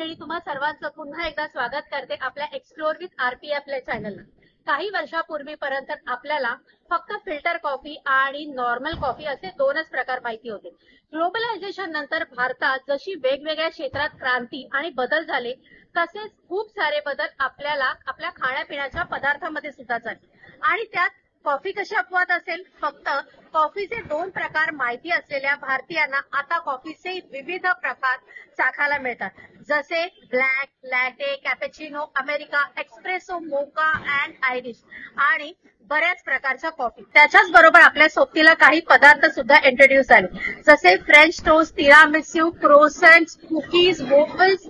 मंडळी, तुम्हा सर्वांचं पुन्हा एकदा स्वागत करते आपल्या एक्सप्लोर विथ आरपीएफ चॅनलला। काही वर्षापूर्वीपर्यंत आपल्याला फक्त फिल्टर कॉफी आणि नॉर्मल कॉफी असे दोनच प्रकार माहिती होते। ग्लोबलायझेशन नंतर भारतात जशी वेगवेगळ्या क्षेत्रात क्रांती आणि बदल झाले, तसेच खूप सारे बदल आपल्याला आपल्या खाण्यापिण्याच्या पदार्थांमध्ये सुद्धा झाले। आणि त्यात कॉफी कशी अपवाद असेल। फक्त कॉफीचे दोन प्रकार माहिती असलेल्या भारतीयांना आता कॉफीचे विविध प्रकार चाखायला मिळतात, जसे black, latte, cappuccino, America, espresso, mocha and Irish आणि बऱ्याच प्रकारच्या कॉफी। त्याच्याच बरोबर आपल्या सोबतीला काही पदार्थ सुद्धा इंट्रोड्यूस झाले, जसे French toast, tiramisu, croissants, cookies, waffles,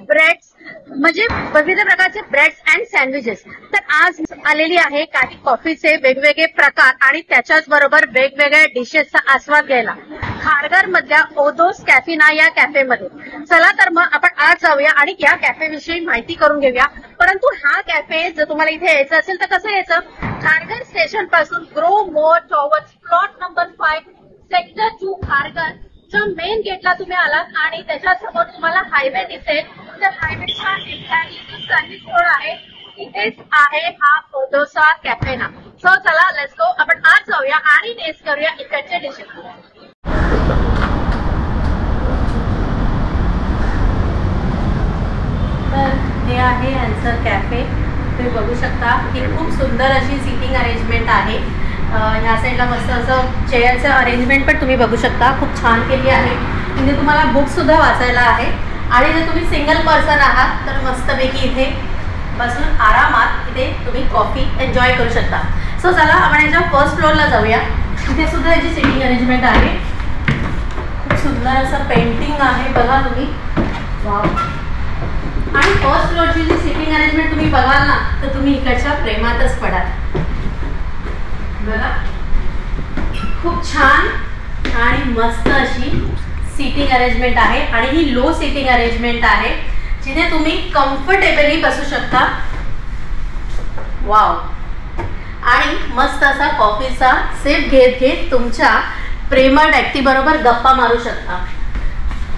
breads, म्हणजे विविध प्रकारचे ब्रेड्स अँड सँडविचेस। तर आज आलेली आहे काही कॉफीचे वेगवेगळे प्रकार आणि त्याच्याच बरोबर वेगवेगळ्या डिशेसचा आस्वाद घ्यायला खारघर मधल्या ओदोस कॅफिना या कॅफेमध्ये। चला तर मग आपण आज जाऊया आणि या कॅफे विषयी माहिती करून घेऊया। परंतु हा कॅफे जर तुम्हाला इथे यायचं असेल तर कसं यायचं? खारघर स्टेशन पासून grow more towers plot number 5 sector 2 Kharghar च्या मेन गेटला तुम्ही आलात आणि त्याच्या समोर तुम्हाला हायवे दिसेल। तर हायवेच्या एक्झॅक्टली जो सर्व्हिस रोड आहे तिथेच आहे हा ओदोसा कॅफेना। सो चला लेट्स गो, आपण आज जाऊया आणि टेस्ट करूया इकडचे डिशेस। तर हे आहे यांचं कॅफे। तुम्ही बघू शकता की खूप सुंदर अशी सीटिंग अरेंजमेंट आहे। ह्या साईडला मस्त असं चेअरचं अरेंजमेंट पण तुम्ही बघू शकता, खूप छान केली आहे। म्हणजे तुम्हाला बुक सुद्धा वाचायला आहे आणि जर तुम्ही सिंगल पर्सन आहात तर मस्तपैकी इथे बसून आरामात इथे तुम्ही कॉफी एन्जॉय करू शकता। सो चला आपण याच्या फर्स्ट फ्लोअरला जाऊया। इथे सुद्धा याची सिटिंग अरेंजमेंट आहे, खूप सुंदर असं पेंटिंग आहे बघा तुम्ही, वाव। आणि फर्स्ट फ्लोअरची जी सिटिंग अरेंजमेंट तुम्ही बघाल ना तर तुम्ही इकडच्या प्रेमातच पडाल बघा। खूप छान आणि मस्त अशी सीटिंग अरेंजमेंट आहे आणि ही लो सीटिंग अरेंजमेंट आहे जिथे तुम्ही कम्फर्टेबली बसू शकता, वाव। आणि मस्त असा कॉफीचा सिप घेत घेत तुमच्या प्रेमळ व्यक्ती बरोबर गप्पा मारू शकता।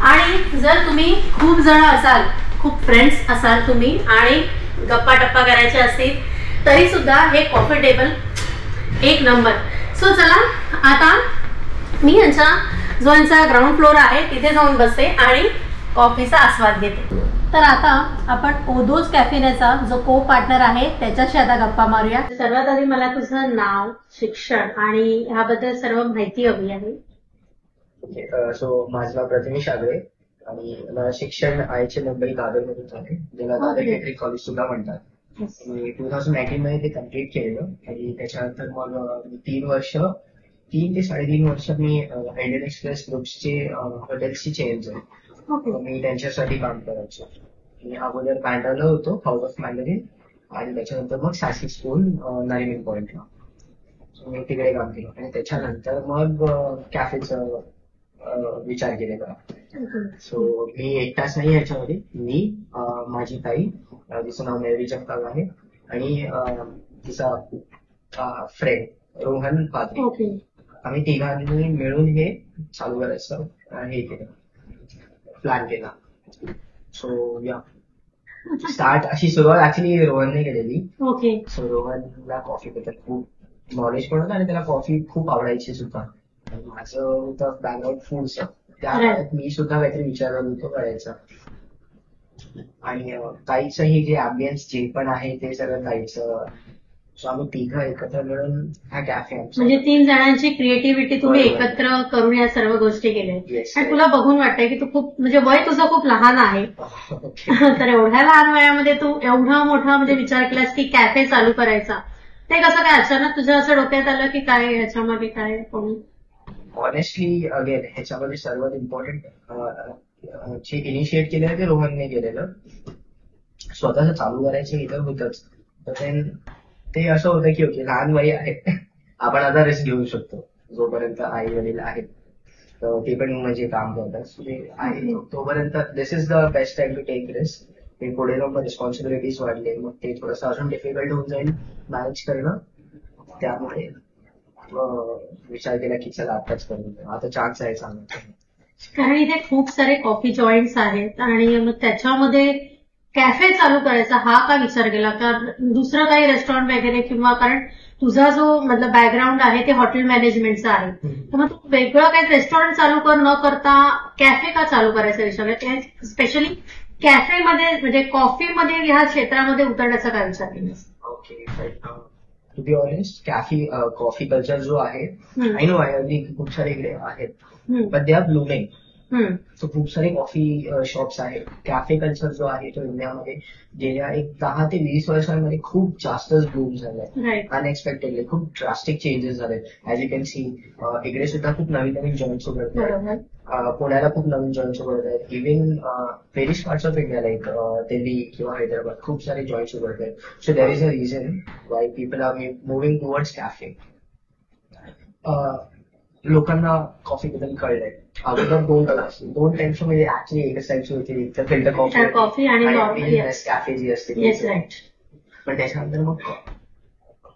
आणि जर तुम्ही खूप जण असाल, खूप फ्रेंड्स असाल तुम्ही आणि गप्पा टप्पा करायचे असतील तरी सुद्धा हे कॉफी टेबल एक नंबर। सो चला आता मी यांचा ग्राउंड फ्लोर आहे तिथे जाऊन बसते आणि कॉफीचा आस्वाद घेते। तर आता आपण ओदोस कॅफेनेचा जो को पार्टनर आहे त्याच्याशी आता गप्पा मारूया। सर्वात आधी मला तुझं नाव, शिक्षण आणि ह्याबद्दल सर्व माहिती हवी आहे। सो माझं नाव प्रथमेश आगळे आणि मला शिक्षण आयचे मुंबई दादरमधून झाले, ज्याला दादर केटरी कॉलेज सुद्धा म्हणतात। मी 2019 मध्ये ते कम्प्लीट केलेलं आणि त्याच्यानंतर मग 3 ते 3.5 वर्ष मी इंडियन एक्सप्रेस ग्रुप्सचे हॉटेल्सची चेन्स आहे, मी त्यांच्यासाठी काम करायचो। मी अगोदर बँड्राला होतो, हाऊस ऑफ मॅनरिन, आणि त्याच्यानंतर मग सासी स्कूल नरिमन पॉइंटला मी तिकडे काम केलं आणि त्याच्यानंतर मग कॅफेचं विचार केलेला। सो मी एकटाच नाही याच्यामध्ये, मी माझी ताई, तिचं नाव मेरी जगताप आहे, आणि तिचा फ्रेंड रोहन पात्रे, आम्ही तिघांनी मिळून हे चालू करायचं हे केलं, प्लॅन केला। सो या स्टार्ट अशी सुरुवात ऍक्च्युली रोहनने केलेली। सो रोहनला कॉफी बद्दल खूप नॉलेज पण होतं आणि त्याला कॉफी खूप आवडायची सुद्धा। माझं होतं बॅकग्राऊंड फूडचं, त्या काळात मी सुद्धा काहीतरी विचार होतो करायचा। आणि ताईचं हे जे अँबियन्स जे पण आहे ते सगळं ताईचं। सो आम्ही तिघं एकत्र मिळून हा कॅफे, म्हणजे 3 जणांची क्रिएटिव्हिटी तुम्ही एकत्र करून या सर्व गोष्टी केल्या। आणि तुला बघून वाटतंय की तू खूप, म्हणजे वय तुझं खूप लहान आहे, तर एवढ्या लहान वयामध्ये तू एवढा मोठा म्हणजे विचार केलास की कॅफे चालू करायचा, ते कसं काय अचानक तुझ्या असं डोक्यात आलं की काय ह्याच्यामध्ये काय? ऑनेस्टली अगेन ह्याच्यामध्ये सर्वात इम्पॉर्टंट जे इनिशिएट केलेलं ते रोहनने केलेलं। स्वतःच चालू करायचं इतर होतच, तर ते असं होतं की ओके लहान वय आहे, आपण आता रिस्क घेऊ शकतो, जोपर्यंत आई वडील आहेत तर ते पण म्हणजे काम करतात तोपर्यंत this is the best time to take risk. ते पुढे मग रिस्पॉन्सिबिलिटीज वाढले, मग ते थोडंसं अजून डिफिकल्ट होऊन जाईल मॅनेज करणं, त्यामुळे विचार केला की चला आताच करून, आता चान्स आहे चांगला। कारण इथे खूप सारे कॉफी जॉईंट्स आहेत आणि मग त्याच्यामध्ये कॅफे चालू करायचा हा का विचार केला? कारण दुसरं काही रेस्टॉरंट वगैरे किंवा कारण तुझा जो मतलब बॅकग्राऊंड आहे ते हॉटेल मॅनेजमेंटचं आहे, तर मग तू वेगळं काही रेस्टॉरंट चालू न करता कॅफे का चालू करायचा विचार? स्पेशली कॅफेमध्ये म्हणजे कॉफीमध्ये ह्या क्षेत्रामध्ये उतरण्याचा काय विचार केलास? Okay, to be honest coffee culture जो आहे, आय नो खूप सारे इकडे आहेत, but they are blooming. So खूप सारे कॉफी शॉप्स आहेत. कॅफे कल्चर जो आहे तो इंडियामध्ये गेल्या 10 ते 20 वर्षांमध्ये खूप जास्तच ब्लूम झालाय. अनएक्सपेक्टेडली खूप ड्रास्टिक चेंजेस झाले. ऍज यू कॅन सी इकडे सुद्धा खूप नवीन नवीन जॉईंट्स उघडत आहेत. पुण्याला खूप नवीन जॉईंट्स उघडत आहेत. Even various parts of India like Delhi किंवा हैदराबाद खूप सारे जॉईंट्स उघडत आहेत. So there is a reason why people are moving towards cafe. लोकांना कॉफी बद्दल कळलंय. अगोदर दोन टाइम्स म्हणजे ऍक्च्युली एकच टाइम्स होती, फिल्टर कॉफी आणि कॅफे जी असते. पण त्याच्यानंतर मग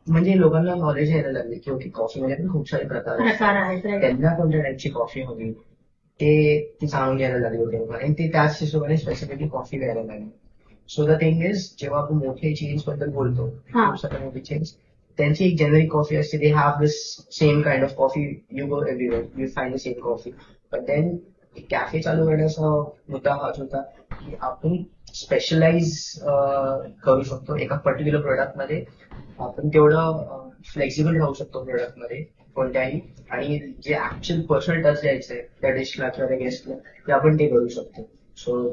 म्हणजे लोकांना नॉलेज यायला लागले की ओके कॉफीमध्ये पण खूप सारे प्रकार आहेत. त्यांना कोणत्या टाईपची कॉफी हवी ते जाणून घ्यायला लागले होते आणि ते त्याच हिशोबाने स्पेसिफिकली कॉफी घ्यायला लागले. सो द थिंग इज जेव्हा आपण मोठे चेंज बद्दल बोलतो, खूप सारे मोठे चेंज, त्यांची एक जेनरिक कॉफी असते. They have this same kind of coffee. You go everywhere, you find the same coffee. But then cafe चालू करण्याचा मुद्दा हाच होता की आपण स्पेशलाइज करू शकतो एका पर्टिक्युलर प्रोडक्टमध्ये. आपण तेवढं फ्लेक्झिबल राहू शकतो प्रोडक्टमध्ये कोणत्याही, आणि जे ऍक्च्युअल पर्सनल टच द्यायचंय त्या डिशला किंवा त्या गेस्टला ते आपण ते करू शकतो. सो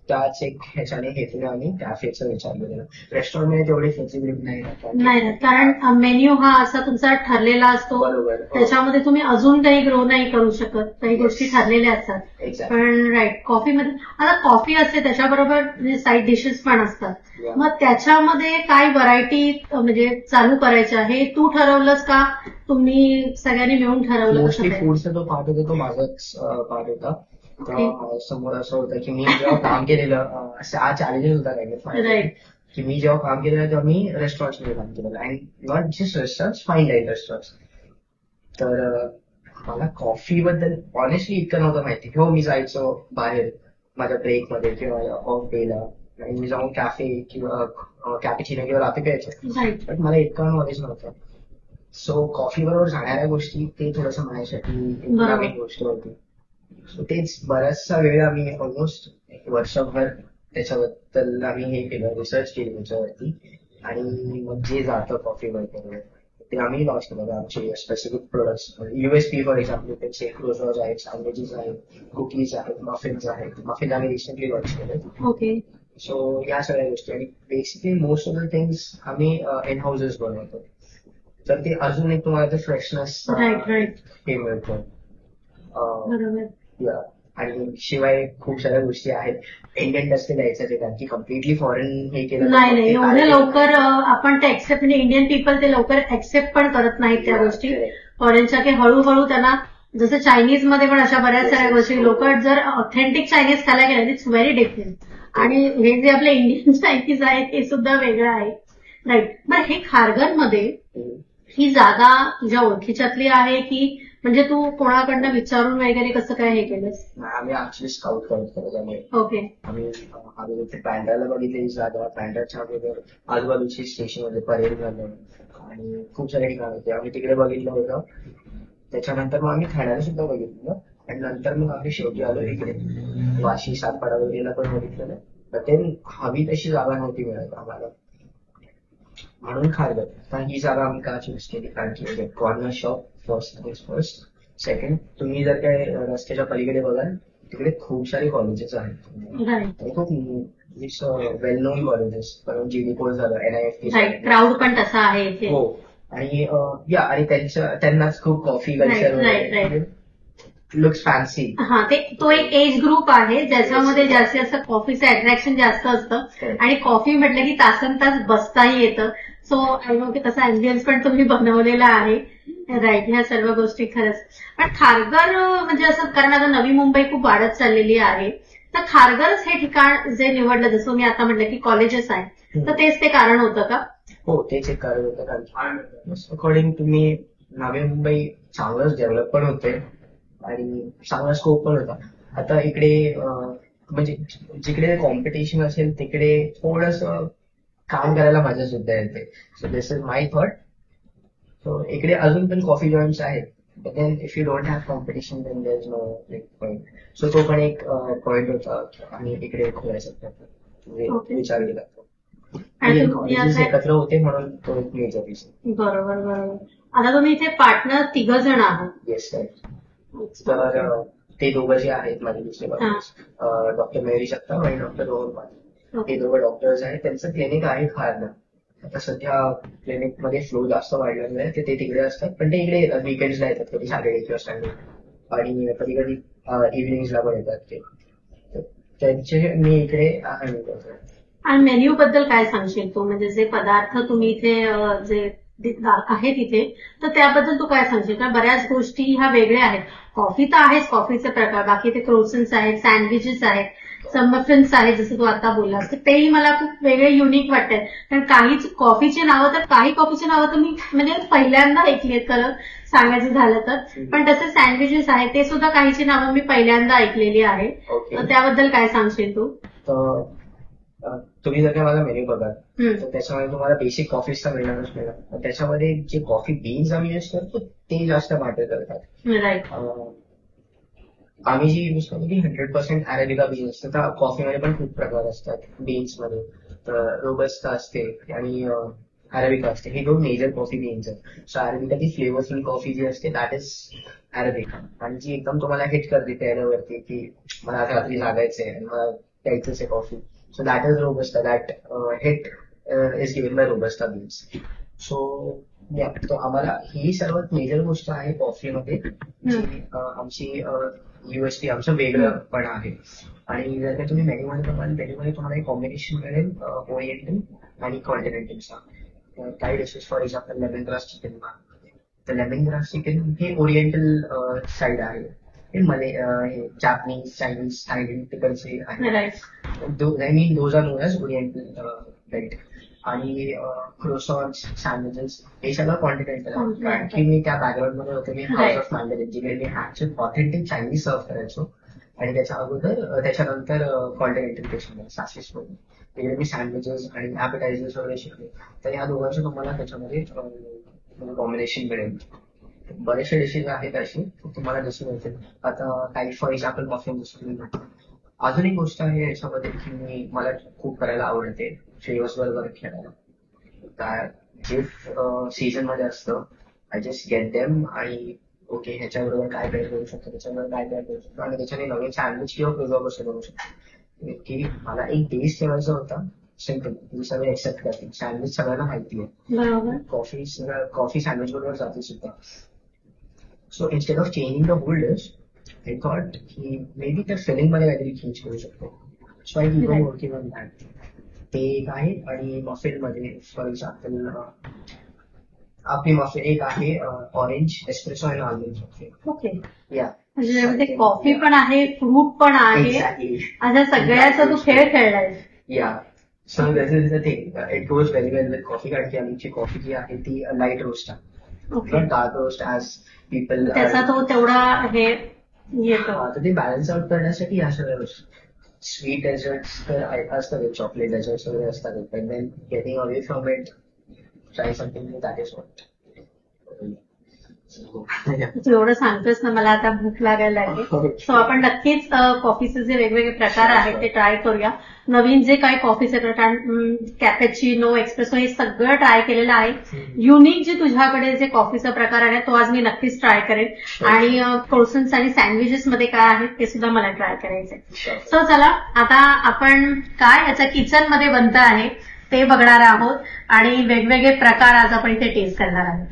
त्याच एक ह्याच्याने हेतूने आम्ही कॅफेचा विचार केलेला. रेस्टॉरंटमध्ये तेवढी फ्लेक्झिबिलिटी नाही, कारण मेन्यू हा असा तुमचा ठरलेला असतो. बरोबर. त्याच्यामध्ये तुम्ही अजून काही ग्रो नाही करू शकत. काही गोष्टी ठरलेल्या असतात. पण राईट, कॉफीमध्ये आता कॉफी असते त्याच्याबरोबर साईड डिशेस पण असतात. मग त्याच्यामध्ये काय व्हरायटी म्हणजे चालू करायच्या हे तू ठरवलंस का तुम्ही सगळ्यांनी मिळून ठरवलं? मोस्टली फूडचा जो पार्ट होता तो माझाच पार्ट होता. समोर असं होतं की मी जेव्हा काम केलेलं, हा चॅलेंजेस होता काही की मी जेव्हा काम केलेलं तेव्हा मी रेस्टॉरंट्समध्ये काम केलेलं, and not just restaurants, fine dine restaurants. तर मला कॉफी बद्दल ऑनेस्टली इतकं नव्हतं माहिती. हो, मी जायचो बाहेर माझ्या ब्रेकमध्ये किंवा ऑफ डेला आणि मी जाऊन कॅफे किंवा कॅपेचिनो किंवा लाटे प्यायचो, बट मला इतकं नॉलेज नव्हतं. सो कॉफी बरोबर जाणाऱ्या गोष्टी ते थोडंसं माझ्यासाठी एक नवीन गोष्ट होती. सो तेच बराचसा वेळ आम्ही ऑलमोस्ट वर्षभर त्याच्याबद्दल आम्ही हे केलं, रिसर्च केली त्याच्यावरती, आणि मग जे जातं कॉफी बरोबर ते आम्ही लॉन्च केलं. आमचे specific products USP for example त्यांचे क्रोसर्स आहेत, सँडविचेस आहेत, कुकीज आहेत, मफिन्स आहेत. मफिन आम्ही रिसेंटली लॉन्च केले. ओके. सो या सगळ्या गोष्टी, आणि basically most of the things आम्ही इन हाऊसेस बनवतो. तर ते अजून एक तुम्हाला ते फ्रेशनेस हे मिळतं. आणि शिवाय खूप साऱ्या गोष्टी आहेत. इंडियन टच द्यायचं ते कारण की कम्प्लिटली फॉरेन हे केलं नाही, एवढं लवकर आपण ते एक्सेप्ट म्हणजे इंडियन पीपल ते लवकर एक्सेप्ट पण करत नाहीत त्या गोष्टी. फॉरेनच्या की हळूहळू त्यांना, जसं चायनीज मध्ये पण अशा बऱ्याच साऱ्या गोष्टी लोक जर ऑथेंटिक चायनीज खायला गेलं इट्स व्हेरी डिफरंट. आणि हे जे आपले इंडियन चायनीज आहे ते सुद्धा वेगळं आहे. राईट. बरं, हे खारघरमध्ये ही जागा तुझ्या ओळखीच्यातली आहे की म्हणजे तू कोणाकडनं विचारून वगैरे कसं काय हे केलंस? आम्ही ऍक्च्युअली स्काउट करतो त्यामुळे. ओके. आम्ही पॅन्डाला बघितलेली जागा, पॅन्डाच्या अगोदर आजूबाजूची स्टेशन मध्ये परेल झालं आणि खूप सारे ठिकाण होते, आम्ही तिकडे बघितलं होतं. त्याच्यानंतर मग आम्ही ठाण्याला सुद्धा बघितलं आणि नंतर मग आम्ही शेवटी आलो इकडे वाशी, सातपाडा वगैरेला पण बघितलं. तर ते हवी तशी जागा नव्हती मिळत आम्हाला, म्हणून खारघर. कारण ही जागा आम्ही का चूज केली, कारण की कॉर्नर शॉप फर्स्ट. सेकंड, तुम्ही जर काय रस्त्याच्या पलीकडे बघाल तिकडे खूप सारे कॉलेजेस आहेत आणि खूप वेल नोन कॉलेजेस. GD कोर्स झालं, NIFT, क्राऊड पण तसा आहे. हो. आणि आणि त्यांनाच खूप कॉफी कल्चर लुक्स फॅन्सी. हा, तो एक एज ग्रुप आहे ज्याच्यामध्ये जास्तीत जास्त कॉफीचं अट्रॅक्शन जास्त असतं आणि कॉफी म्हटलं की तासन तास बसताही येतं. सो आय नो की तसा अँबियन्स पण तुम्ही बनवलेला आहे. राईट. ह्या सर्व गोष्टी खरंच. पण खारघर म्हणजे असं, कारण आता नवी मुंबई खूप वाढत चाललेली आहे, तर खारघरच हे ठिकाण जे निवडलं, जसं मी आता म्हटलं की कॉलेजेस आहे, तर तेच ते कारण होतं का? हो, तेच एक कारण होतं. कारण according to me Navi Mumbai चांगलंच डेव्हलप पण होते आणि चांगला स्कोप पण होता. आता इकडे म्हणजे जिकडे कॉम्पिटिशन असेल तिकडे थोडस काम करायला मजा सुद्धा येते. So this is my thought. So इकडे अजून पण कॉफी जॉईंट्स आहेत. But then if you don't have competition then there is no point. So तो पण एक पॉईंट होता आणि इकडे खोलायचा Okay. विचार केला. आणि तुम्ही कॉलेजेस आता एकत्र होते म्हणून तो एक मेजर रिझन. बरोबर. आता तुम्ही इथे पार्टनर 3 जण आहात. Yes sir. अच्छा. तर ते दोघं जे आहेत माझे दुसरे बाजूस, डॉक्टर मेरी जगताप आणि डॉक्टर रोहन पाटील, ते ओके. दोघं डॉक्टर्स आहेत. त्यांचं क्लिनिक आहे खारला. आता सध्या क्लिनिक मध्ये फ्लो जास्त वाढलेला आहे. ते तिकडे असतात, पण ते इकडे वीकेंड्सला येतात, कधी सॅटर्डे किंवा संडे, आणि कधी कधी इव्हिनिंग्सला पण येतात ते. तर त्यांचे मी इकडे हँडल करतो. आणि मेन्यू बद्दल काय सांगशील तू? म्हणजे जे पदार्थ तुम्ही इथे जे आहेत इथे, तर त्याबद्दल तू काय सांगशील? कारण बऱ्याच गोष्टी ह्या वेगळ्या आहेत. कॉफी तर आहेच, कॉफीचे प्रकार, बाकी ते क्रोसन्स आहेत, सँडविचेस आहेत, मफिन्स आहेत, जसं तू आता बोललास, तर तेही मला खूप वेगळे युनिक वाटतात. कारण काही कॉफीची नावं तर मी म्हणजे पहिल्यांदा ऐकली आहेत खरं सांगायचं झालं तर. पण तसे सँडविचेस आहेत, ते सुद्धा काहीची नावं मी पहिल्यांदा ऐकलेली आहेत. तर त्याबद्दल काय सांगशील तू? तर तुम्ही जर का माझा मेन्यू बघाल तर त्याच्यामध्ये तुम्हाला बेसिक कॉफीज तर मिळणारच मिळणार. त्याच्यामध्ये जे कॉफी बीन्स आम्ही युज करतो ते जास्त मॅटर करतात. राईट. आम्ही जी युज करतो ती 100% अरेबिका बीन्स असतात. तर कॉफीमध्ये पण खूप प्रकार असतात बीन्समध्ये. तर रोबस्टा असते आणि अरेबिका असते. हे दोन मेजर कॉफी बीन्स आहेत. सो अरेबिका ती फ्लेवरफुल कॉफी जी असते दॅट इज अरेबिका, आणि जी एकदम तुम्हाला हिट करते चेहऱ्यावरती की मला आज रात्री जागायचंय आणि मला प्यायचंच आहे coffee. So that is Robusta. That hit is given by Robusta beans. So yeah, तो आम्हाला ही सर्वात मेजर गोष्ट आहे कॉफीमध्ये जी आमची युएसपी, आमचं वेगळं पण आहे. आणि जर का तुम्ही मेन्यूमध्ये बघाल, मेन्यूमध्ये तुम्हाला एक कॉम्बिनेशन मिळेल ओरिएंटल आणि कॉन्टिनेंटलचा. काही dishes for example lemon grass chicken. तर लेमन ग्रास चिकन हे ओरिएंटल साईड आहे. हे जापनीज, चायनीज, थायलंड तिकडचे आहे. I mean those are known as oriental belt. आणि क्रोसॉन्स, सँडविचेस हे सगळं कॉन्टिनेंटल आहे. कारण की मी त्या बॅकग्राऊंड मध्ये होते. मी हाऊस ऑफ मॅन्डरिन, जिकडे मी ऍक्च्युअल ऑथेंटिक चायनीज सर्व करायचो. आणि त्याच्यानंतर कॉन्टिनेंटल किचन सासिस मध्ये तिकडे मी सँडविचेस आणि ॲपेटायझर्स वगैरे शिकले. तर या दोघांचं तुम्हाला त्याच्यामध्ये कॉम्बिनेशन मिळेल. बरेचसे डिशेस आहेत अशी तुम्हाला जशी मिळतील. आता काही फॉर एक्झाम्पल मफिन जसं. अजून एक गोष्ट आहे याच्यामध्ये की मला खूप करायला आवडते फ्लेवर्स बरोबर खेळायला. जे सीझन मध्ये असतं आय जस्ट गेट देम आणि ओके ह्याच्याबरोबर काय पेअर करू शकतो, त्याच्याबरोबर काय पेअर करू शकतो, आणि त्याच्याने नवीन सँडविच किंवा पिझ्झा कसं करू शकतो. की मला एक टेस्ट ठेवायचा होता. सिम्पल, तुम्ही सगळे एक्सेप्ट करतील. सँडविच सगळ्यांना माहिती आहे, कॉफी सँडविच बरोबर जाते सुद्धा. So instead of changing the whole dish, I thought की मेबी त्या फिलिंग मध्ये काहीतरी चेंज करू शकतो. So I keep on working on that. ते एक आहे. आणि मफिन मध्ये फॉर एक्झाम्पल आपली मफिन एक आहे ऑरेंज एस्प्रेसो आणि आल्मंड मफिन. ओके. या म्हणजे कॉफी पण आहे, फ्रूट पण आहे. एक्झॅक्टली. अशा सगळ्याचा तू खेळ खेळलाय. या so this is the thing. It goes very well with coffee, कारण की आमची कॉफी जी आहे ती लाईट रोस्ट आहे, not dark roast as people. त्याचा तो तेवढा हे येतो. तर ते बॅलन्स आउट करण्यासाठी या सगळ्या गोष्टी. स्वीट डेझर्ट्स तर असतात, चॉकलेट डेझर्ट्स वगैरे असतात, पण then getting away from it, try something that is what. तू एवढं सांगतोस ना, मला आता भूक लागायला लागली. सो आपण नक्कीच कॉफीचे जे वेगवेगळे प्रकार आहेत ते ट्राय करूया. नवीन जे काही कॉफीचे प्रकार, कॅपेचिनो, एक्सप्रेसो, हे सगळं ट्राय केलेलं आहे. युनिक जे तुझ्याकडे जे कॉफीचा प्रकार आहे तो आज मी नक्कीच ट्राय करेन. आणि क्रोसन्स आणि सँडविचेस मध्ये काय आहेत ते सुद्धा मला ट्राय करायचे. सो चला, आता आपण काय याच्या किचन मध्ये बनतं आहे ते बघणार आहोत आणि वेगवेगळे प्रकार आज आपण इथे टेस्ट करणार आहोत.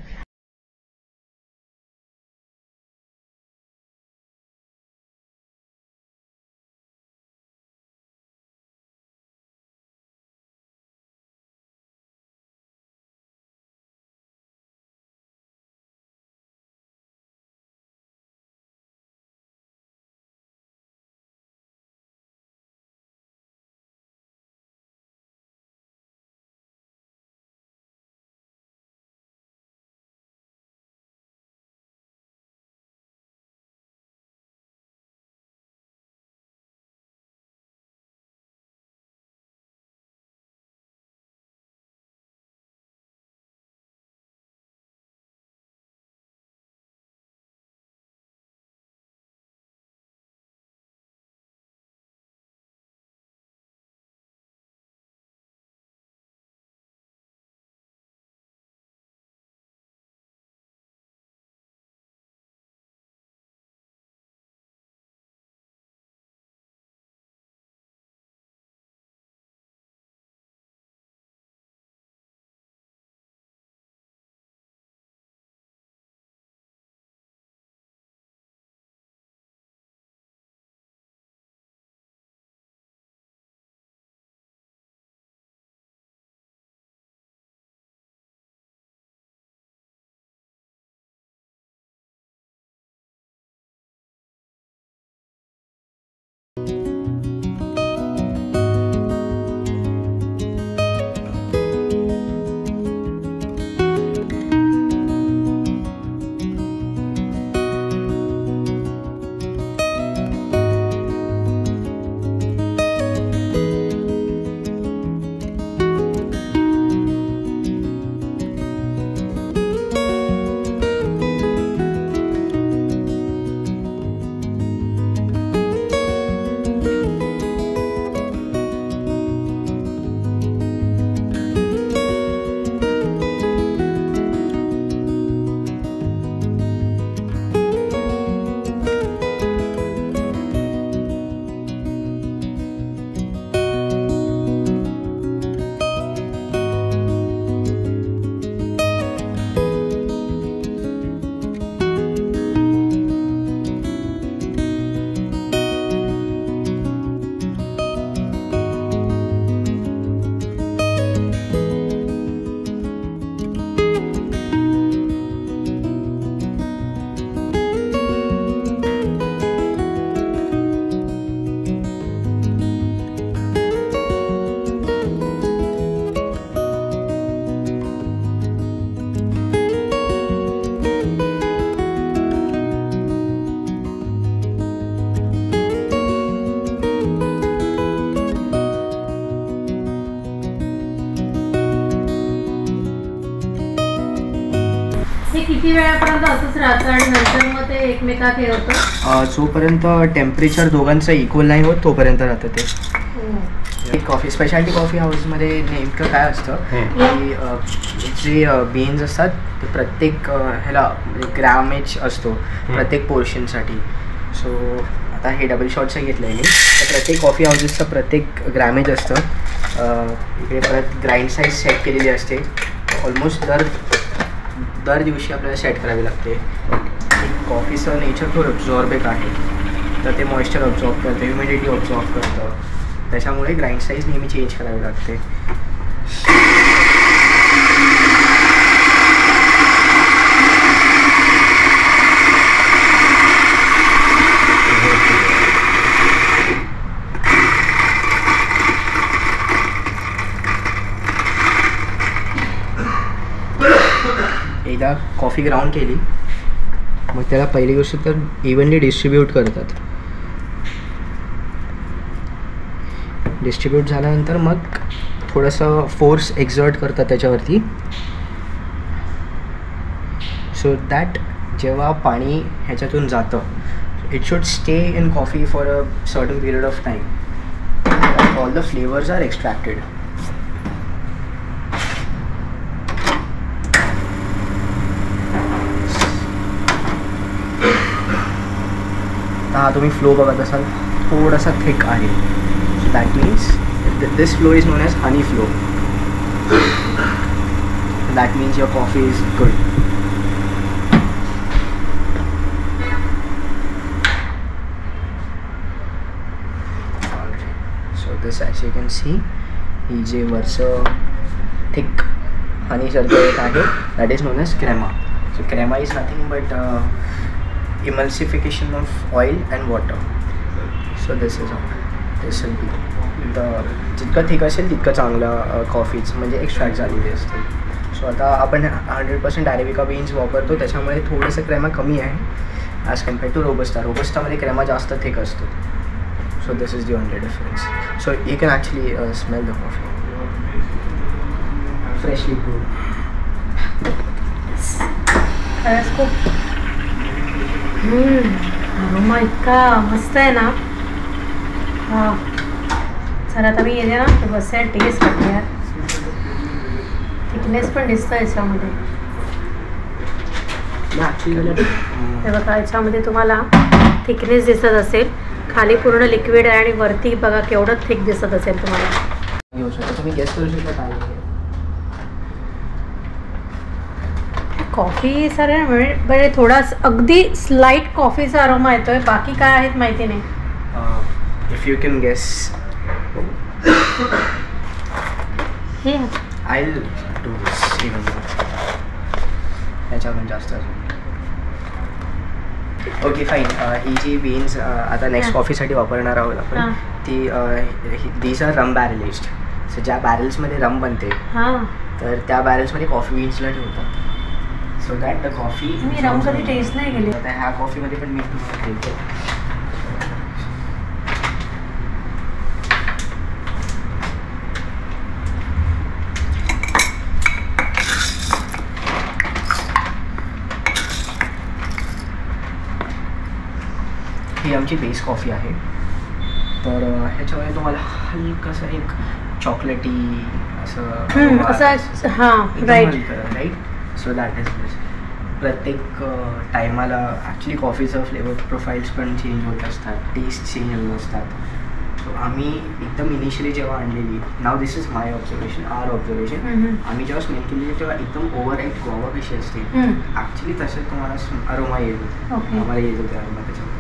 किती वेळापर्यंत असंच राहतं आणि नंतर मग ते एकमेकात हे होतं? जोपर्यंत टेम्परेचर दोघांचं इक्वल नाही होत तोपर्यंत राहतं ते. कॉफी स्पेशालिटी कॉफी हाऊसमध्ये नेमकं काय असतं की जे बीन्स असतात ते प्रत्येक ह्याला ग्रॅमेज असतो प्रत्येक पोर्शनसाठी. सो आता हे डबल शॉटचं घेतलं आहे मी, तर प्रत्येक कॉफी हाऊसेसचं प्रत्येक ग्रॅमेज असतं. इकडे परत ग्राइंड साईज सेट केलेली असते. ऑलमोस्ट दर दिवशी आपल्याला सेट करावी लागते. कॉफीचं नेचर खूप अब्झॉर्बिक आहे, तर ते मॉइश्चर अब्झॉर्ब करतं, ह्युमिडिटी अब्झॉर्ब करतं, त्याच्यामुळे ग्राइंड साईज नेहमी चेंज करावी लागते. एकदा कॉफी ग्राउंड केली मग त्याला पहिली गोष्ट तर इव्हनली डिस्ट्रीब्यूट करतात. डिस्ट्रीब्यूट झाल्यानंतर मग थोडंसं फोर्स एक्झर्ट करतात त्याच्यावरती, सो दॅट जेव्हा पाणी ह्याच्यातून जातं it should stay in coffee for a certain period of time. All the flavours are extracted. हा तुम्ही फ्लो बघत असाल थोडासा थिक आहे. So that means this flow is known as honey flow. That means your coffee is good. So this as you can see ही जे वरचं thick हनीसारखं एक आहे that is known as crema. So crema is nothing but emulsification of oil and water. So this will be जितकं thick असेल तितकं चांगलं कॉफीच म्हणजे एक्स्ट्रॅक्ट झालेली असते. सो आता आपण 100% अरेबिका बीन्स वापरतो त्याच्यामुळे थोडंसं क्रेमा कमी आहे ॲज कम्पेअर्ड टू रोबस्टा. रोबस्टामध्ये क्रेमा जास्त थिक असतो. So this is the only difference. So you can actually smell the coffee freshly brewed. खरंच खूप अरोमा इतका मस्त आहे ना. हा चला आता मी येते ना ते बसते टेस्ट करते यार. थिकनेस पण दिसतं याच्यामध्ये. हे बघा याच्यामध्ये तुम्हाला थिकनेस दिसत असेल. खाली पूर्ण लिक्विड आहे आणि वरती बघा केवढं थिक दिसत असेल तुम्हाला. तुम्ही गेस करू शकता काय कॉफी सर म्हणजे थोडा अगदी स्लाइट कॉफीचा अरोमा येतोय. बाकी काय आहेत माहिती नाही. इफ यू कॅन गेस हे I will do this even याच्या पण जास्त. Okay fine. ही जी बीन्स आता नेक्स्ट कॉफीसाठी वापरणार आहोत आपण ती these are rum barrel. So ज्या बॅरल्समध्ये रम बनते तर त्या बॅरल्समध्ये कॉफी बीन्सला ठेवतात. सो दॅट द कॉफी मी रम कधी टेस्ट नाही केली. आता ह्या कॉफीमध्ये पण मी तुम्हाला ठेवतो. ही आमची बेस कॉफी आहे. तर ह्याच्यामध्ये तुम्हाला हलकंसं एक चॉकलेटी असं हां राईट. सो दॅट इज दिस. प्रत्येक टायमाला ॲक्च्युली कॉफीचं फ्लेवर प्रोफाईल्स पण चेंज होत असतात, टेस्ट चेंज होत असतात. सो आम्ही एकदम इनिशियली जेव्हा आणलेली, now this is my observation, our observation, आम्ही जेव्हा स्मेल केलेली तेव्हा एकदम ओव्हरराईट गोवा कशी असते ॲक्च्युली तसं तुम्हाला अरोमा येत होतं. आम्हाला येत होते अरोमा त्याच्यामध्ये.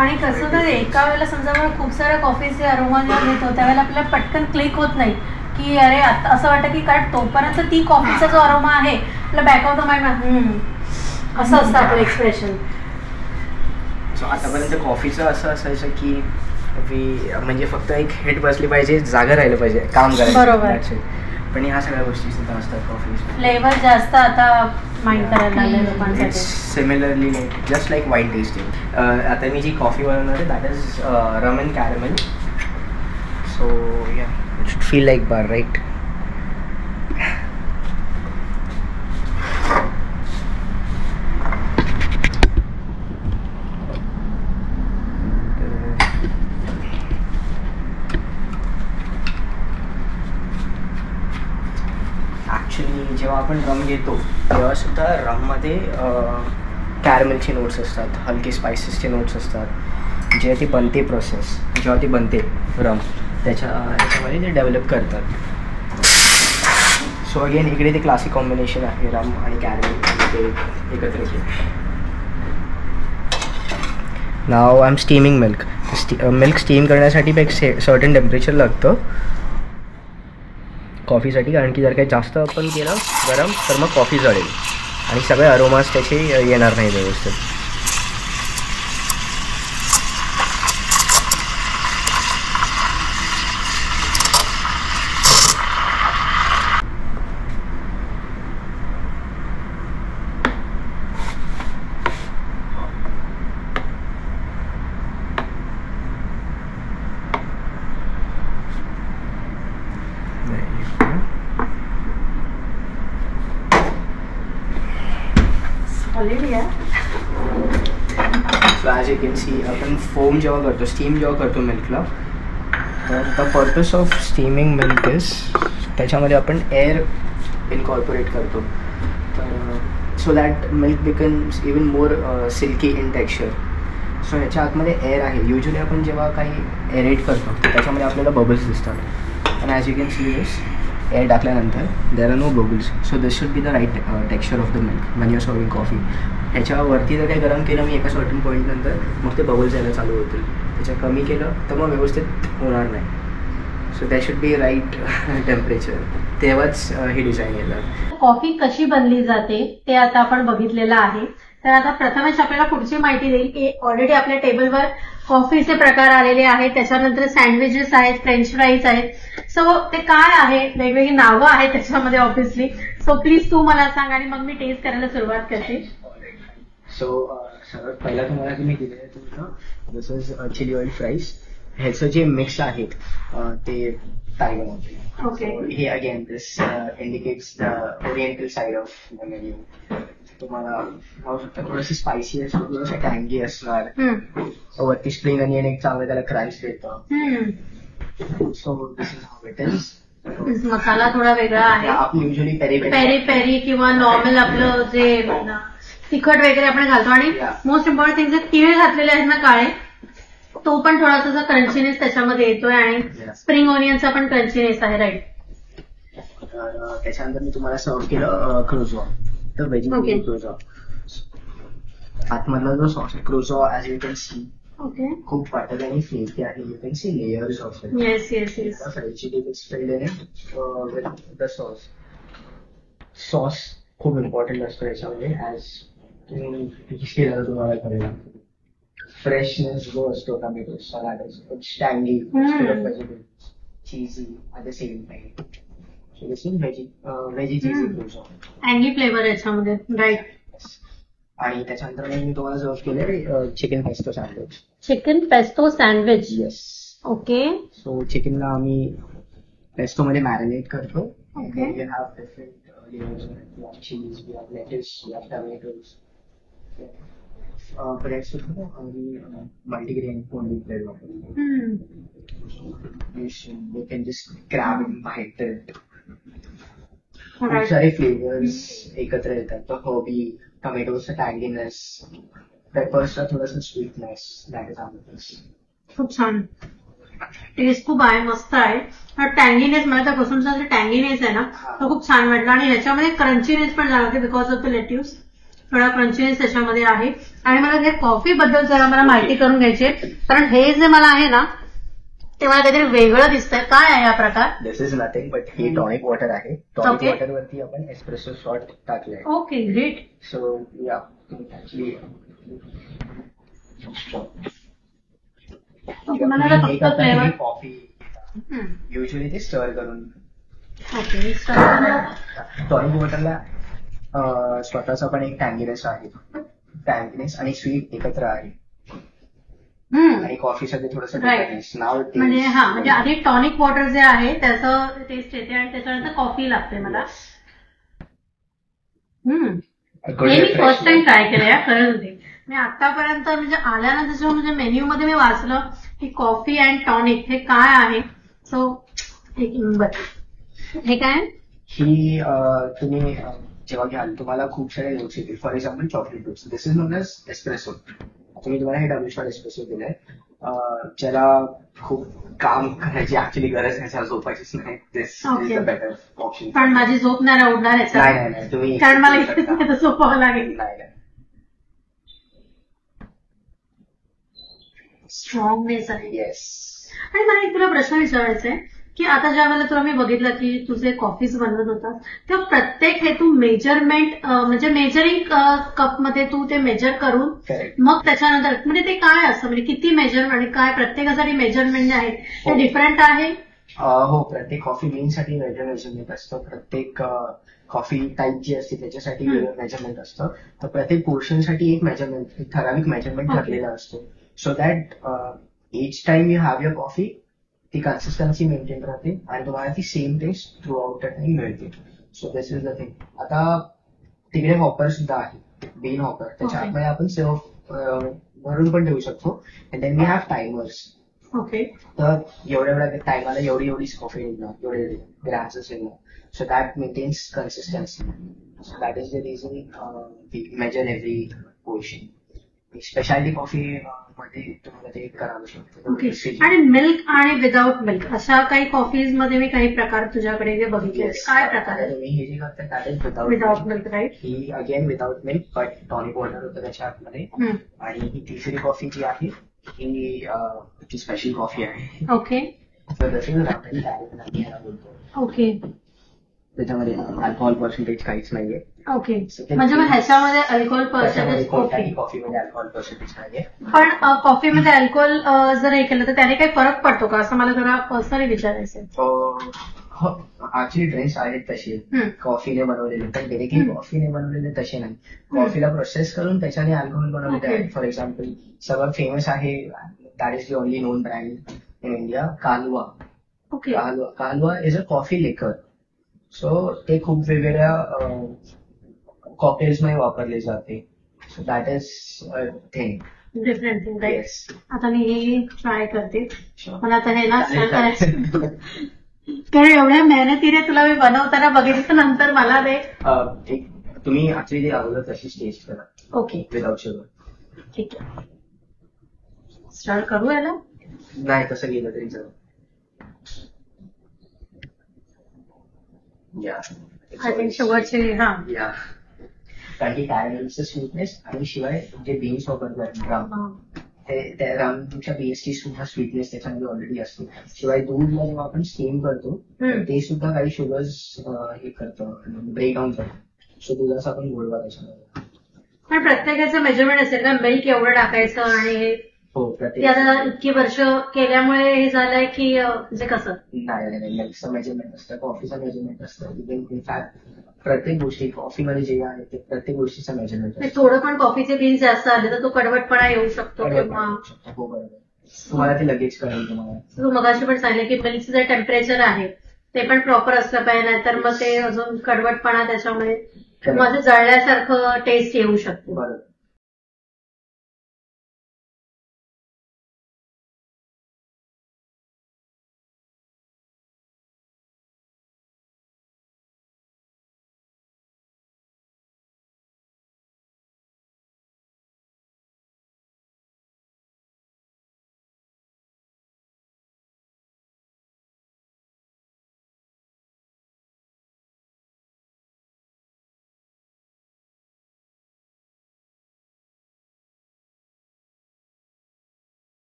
आणि कसं तर एका वेळेला समजा मला खूप साऱ्या कॉफीचे अरोमा जेव्हा घेतो त्यावेळेला आपल्याला पटकन क्लिक होत नाही की अरे आता असं वाटतं की कारण तोपर्यंत ती कॉफीचा जो अरोमा आहे आपला बॅक ऑफ द माइंड असं असतं आपलं एक्सप्रेशन. सो आतापर्यंत कॉफीचं असं असायचं की म्हणजे फक्त एक हेड बसली पाहिजे, जागा राहिलं पाहिजे, काम करायचं. बरोबर. पण ह्या सगळ्या गोष्टी सुद्धा असतात कॉफी. फ्लेवर जास्त आता माइंड करायला लागले लोकांसाठी. Similarly just like wine tasting. आता मी जी कॉफी बनवणार आहे that is rum and caramel. So yeah it should feel like bar right. जेव्हा आपण रम घेतो तेव्हा सुद्धा रममध्ये कॅरमेलचे नोट्स असतात, हलके स्पायसेसचे नोट्स असतात. जेव्हा ती बनते प्रोसेस, जेव्हा ती बनते रम त्याच्यामध्ये ते डेव्हलप करतात. सो अगेन इकडे ते क्लासिक कॉम्बिनेशन आहे रम आणि कॅरमेल ते एकत्र केले. Now I am steaming milk. Milk steam करण्यासाठी एक सर्टन टेम्परेचर लागतं कॉफीसाठी, कारण की जर काही जास्त आपण केलं गरम तर मग कॉफी जळेल आणि सगळे अरोमास त्याचे येणार नाही व्यवस्थित. So as you can see आपण फोम जेव्हा करतो, स्टीम जेव्हा करतो मिल्कला, तर the purpose of steaming milk is त्याच्यामध्ये आपण एअर इनकॉर्पोरेट करतो, तर so that milk becomes even more silky in texture. So ह्याच्या आतमध्ये एअर आहे. युजली आपण जेव्हा काही एरेट करतो त्याच्यामध्ये आपल्याला बबल्स दिसतात, आणि as you can see this air टाकल्यानंतर there are no bubbles. So this should be the right texture of the milk when you are serving coffee. ह्याच्यावरती जर काही गरम केलं मी एका सर्टन पॉईंटनंतर मग ते बबल्स यायला चालू होतील. त्याच्या कमी केलं तर मग व्यवस्थित होणार नाही. So that should be right temperature, तेव्हाच ही डिझाईन येणार. कॉफी कशी बनली जाते ते आता आपण बघितलेलं आहे. तर आता प्रथमच आपल्याला पुढची माहिती देईल की ऑलरेडी आपल्या टेबलवर कॉफीचे प्रकार आलेले आहेत, त्याच्यानंतर सँडविचेस आहेत, फ्रेंच फ्राईज आहेत. सो ते काय आहे, वेगवेगळी नावं आहेत त्याच्यामध्ये ऑब्व्हियसली. सो प्लीज तू मला सांग आणि मग मी टेस्ट करायला सुरुवात करते. सो सर्वात पहिला तुम्हाला जे मी दिलेलं तुमचं दिस इज चिली ऑइल फ्राईज. ह्याचं जे मिक्स आहेत ते ताई बनवते. ओके. हे again this indicates the oriental side of the menu. तुम्हाला थोडंसं स्पायसी असणार, थोडंसं टँगी असणार, वरती स्प्रिंग अनियन एक चांगलं त्याला क्रंच देतं. So this is how it is. मसाला थोडा वेगळा आहे. आपण युजली पेरी पेरी किंवा नॉर्मल आपलं जे तिखट वगैरे आपण घालतो, आणि मोस्ट इम्पॉर्टंट थिंग जे तीळ घातलेले आहेत ना काळे, तो पण थोडासा क्रंचीनेस त्याच्यामध्ये येतोय, आणि स्प्रिंग ऑनियनचा पण क्रंचीनेस आहे. राईट. त्याच्यानंतर मी तुम्हाला सर्व केलं क्रुझो, तर व्हेजिटेबल क्रुझो. आतमधला जो सॉस आहे क्रुझो, as you can see okay, खूप पातळ आणि फ्लेकी आहे. You can see layers of it. Yes yes yes. Vegetables filled in with the sauce. Sauce खूप इम्पॉर्टंट असतो याच्यामध्ये, ॲज तुम्ही केलं तुम्हाला कळेल. फ्रेशनेस जो असतो टोमॅटो सलाड स्टँगी vegetables, cheesy at the same time. So this is veggie cheesy cruzo. अँगी फ्लेवर याच्यामध्ये. राईट. आणि त्याच्यानंतर मी तुम्हाला सर्व केले chicken pesto sandwich. Chicken pesto sandwich. Yes. Okay. So चिकनला आम्ही पेस्टो मध्ये मॅरिनेट करतो. Okay. We have different layers of it. We have cheese, we have lettuce, we have tomatoes. Bread सुद्धा आम्ही multigrain only bread वापरतो. You can just grab and bite it. खूप सारे flavours एकत्र येतात. तो हर्बी, टोमॅटोचा टँगीनेस, पेपर्सचा थोडासा स्वीटनेस, दॅट इज आवर. खूप छान. टेस्ट खूप आहे, मस्त आहे. टँगीनेस, मला त्या पासूनचा जो टँगीनेस आहे ना तो खूप छान वाटला, आणि ह्याच्यामध्ये क्रंचीनेस पण जाणवते बिकॉज ऑफ द लेट्यूस. थोडा क्रंचीनेस त्याच्यामध्ये आहे. आणि मला हे कॉफी बद्दल जरा मला माहिती करून घ्यायची आहे, कारण हे जे मला आहे ना ते मला काहीतरी वेगळं दिसतंय. काय आहे हा प्रकार? दिस इज नथिंग बट ही टॉनिक वॉटर आहे. टॉनिक वॉटर वरती आपण एस्प्रेसो शॉट टाकलंय. Okay, great. So yeah actually coffee usually ते स्टर करून. ओके. टॉनिक वॉटरला स्वतःचा पण एक टँगीनेस आहे. टँगीनेस आणि स्वीट एकत्र आहे, आणि कॉफीसाठी थोडंसं नाव. म्हणजे आधी टॉनिक वॉटर जे आहे त्याचं टेस्ट येते, आणि त्याच्यानंतर कॉफी लागते मला. हे मी फर्स्ट टाइम ट्राय केलं या, खरंच होते. मी आतापर्यंत म्हणजे आल्यानंतर म्हणजे मेन्यू मध्ये मी वाचलं की कॉफी अँड टॉनिक हे काय आहे. सो एक नंबर. हे काय? ही तुम्ही जेव्हा घ्याल तुम्हाला खूप सारे नोट्स येतील. For example chocolate notes, this is known as espresso. तुम्ही तुम्हाला हे डबल शॉट एस्प्रेसो दिलंय, ज्याला खूप काम करायची ऍक्च्युली गरज नाही, त्याला झोपायचीच नाही. दिस इज द बेटर ऑप्शन. पण माझी झोप नाही उडणार याचा. नाही तुम्ही, कारण मला इथे झोपावं लागेल. नाही स्ट्रॉंगनेस आहे. येस. आणि मला एक तुला प्रश्न विचारायचा आहे की आता ज्या वेळेला तुला मी बघितलं की तुझे कॉफीज बनवत होतास तेव्हा प्रत्येक हे तू मेजरमेंट म्हणजे मेजरिंग कपमध्ये तू ते मेजर करून मग त्याच्यानंतर म्हणजे ते काय असतं, म्हणजे किती मेजरमेंट आणि काय प्रत्येकासाठी मेजरमेंट जे आहे ते डिफरंट आहे? हो, प्रत्येक कॉफी बीनसाठी वेगळं मेजरमेंट असतं. प्रत्येक कॉफी टाईप जी असते त्याच्यासाठी वेगळं मेजरमेंट असतं. तर प्रत्येक पोर्शनसाठी एक मेजरमेंट, एक ठराविक मेजरमेंट ठरलेला असतो. So that each time you have your coffee ती कन्सिस्टन्सी मेंटेन राहते आणि तुम्हाला ती same taste throughout the time मिळते. So this is the thing. आता तिकडे हॉपर सुद्धा आहे, बीन हॉपर, त्याच्या आतमध्ये आपण सिरप भरून पण ठेवू शकतो. And then we have timers. Okay. तर एवढ्या टायमाला एवढीच कॉफी निघणार, एवढे ग्रॅम्स येणार. So that maintains consistency. So that is the reason we measure every portion. Speciality coffee मध्ये तुम्हाला ते करावं शकतं. ओके. आणि मिल्क आणि विदाऊट मिल्क अशा काही कॉफीज मध्ये मी काही प्रकार तुझ्याकडे जे बघितले, काय प्रकार आहे? तुम्ही हे जे करता that is without milk, right? ही again without milk, but tonic water होतं त्याच्या आतमध्ये. आणि ही तिसरी कॉफी जी आहे ही स्पेशल कॉफी आहे. ओके. तर तसे रामटेल डायरेक्ट याला बोलतो. ओके. त्याच्यामध्ये अल्कोहोल पर्सेंटेज काहीच नाहीये. ओके. म्हणजे मग ह्याच्यामध्ये अल्कोहोल पर्सेंटेज कॉफीमध्ये अल्कोहोल पर्सेंटेज नाहीये. पण कॉफीमध्ये अल्कोहोल जर हे केलं तर त्याने काही फरक पडतो का, असं मला जरा पर्सनली विचारायचं आहे. ऍक्च्युली ड्रिंक्स आहेत तसे कॉफीने बनवलेले, पण डिरेक्टली कॉफीने बनवलेले तसे नाही. कॉफीला प्रोसेस करून त्याच्याने अल्कोहोल बनवलेले आहे. फॉर एक्झाम्पल सगळं फेमस आहे, that is the only known brand in India, Kahlua. Okay. Kahlua is a coffee liqueur. सो ते खूप वेगवेगळ्या कॉकटेल्स मध्ये वापरले जाते. So that is a thing, different thing, right? Yes. आता मी हे ट्राय करते. मला आता हे ना करायचं कारण एवढ्या मेहनतीने तुला मी बनवताना बघितलं नंतर मला ते तुम्ही ऍक्च्युली ते अगोदर तशीच टेस्ट करा. ओके. Without sugar. ठीक आहे. स्टार्ट करू याला? नाही, तसं गेलं तरी चालेल. आय थिंक शुगरचे या कारण की कॅरमेलचं स्वीटनेस आणि शिवाय जे बीन्स वापरतात राम, त्या रामच्या बीन्सची सुद्धा स्वीटनेस त्याच्यामध्ये ऑलरेडी असते. शिवाय दूधला जेव्हा आपण स्टीम करतो ते सुद्धा काही शुगर्स हे करतं, ब्रेक डाऊन करतं. सो दुधाचा आपण गोडवा त्याच्यामध्ये. पण प्रत्येकाचं मेजरमेंट असेल का, मिल्क एवढं टाकायचं आणि हे? हो, आता इतकी वर्ष केल्यामुळे हे झालंय की म्हणजे कसं? नाही, मिल्कचं मेजरमेंट असतं, कॉफीचं मेजरमेंट असतं. इव्हन इनफॅक्ट प्रत्येक गोष्टी कॉफीमध्ये जे आहे ते प्रत्येक गोष्टीचं मेजरमेंट असतं. थोडं पण कॉफीचे बीन्स जास्त आले तर तो कडवटपणा येऊ शकतो किंवा हो, बरोबर. तुम्हाला ते लगेच कळेल. तुम्हाला तू मगाशी पण सांगितलं की मिल्कचं जे टेम्परेचर आहे ते पण प्रॉपर असलं पाहिजे, नाहीतर मग ते अजून कडवटपणा त्याच्यामुळे माझं जळल्यासारखं टेस्ट येऊ शकतो. बरोबर.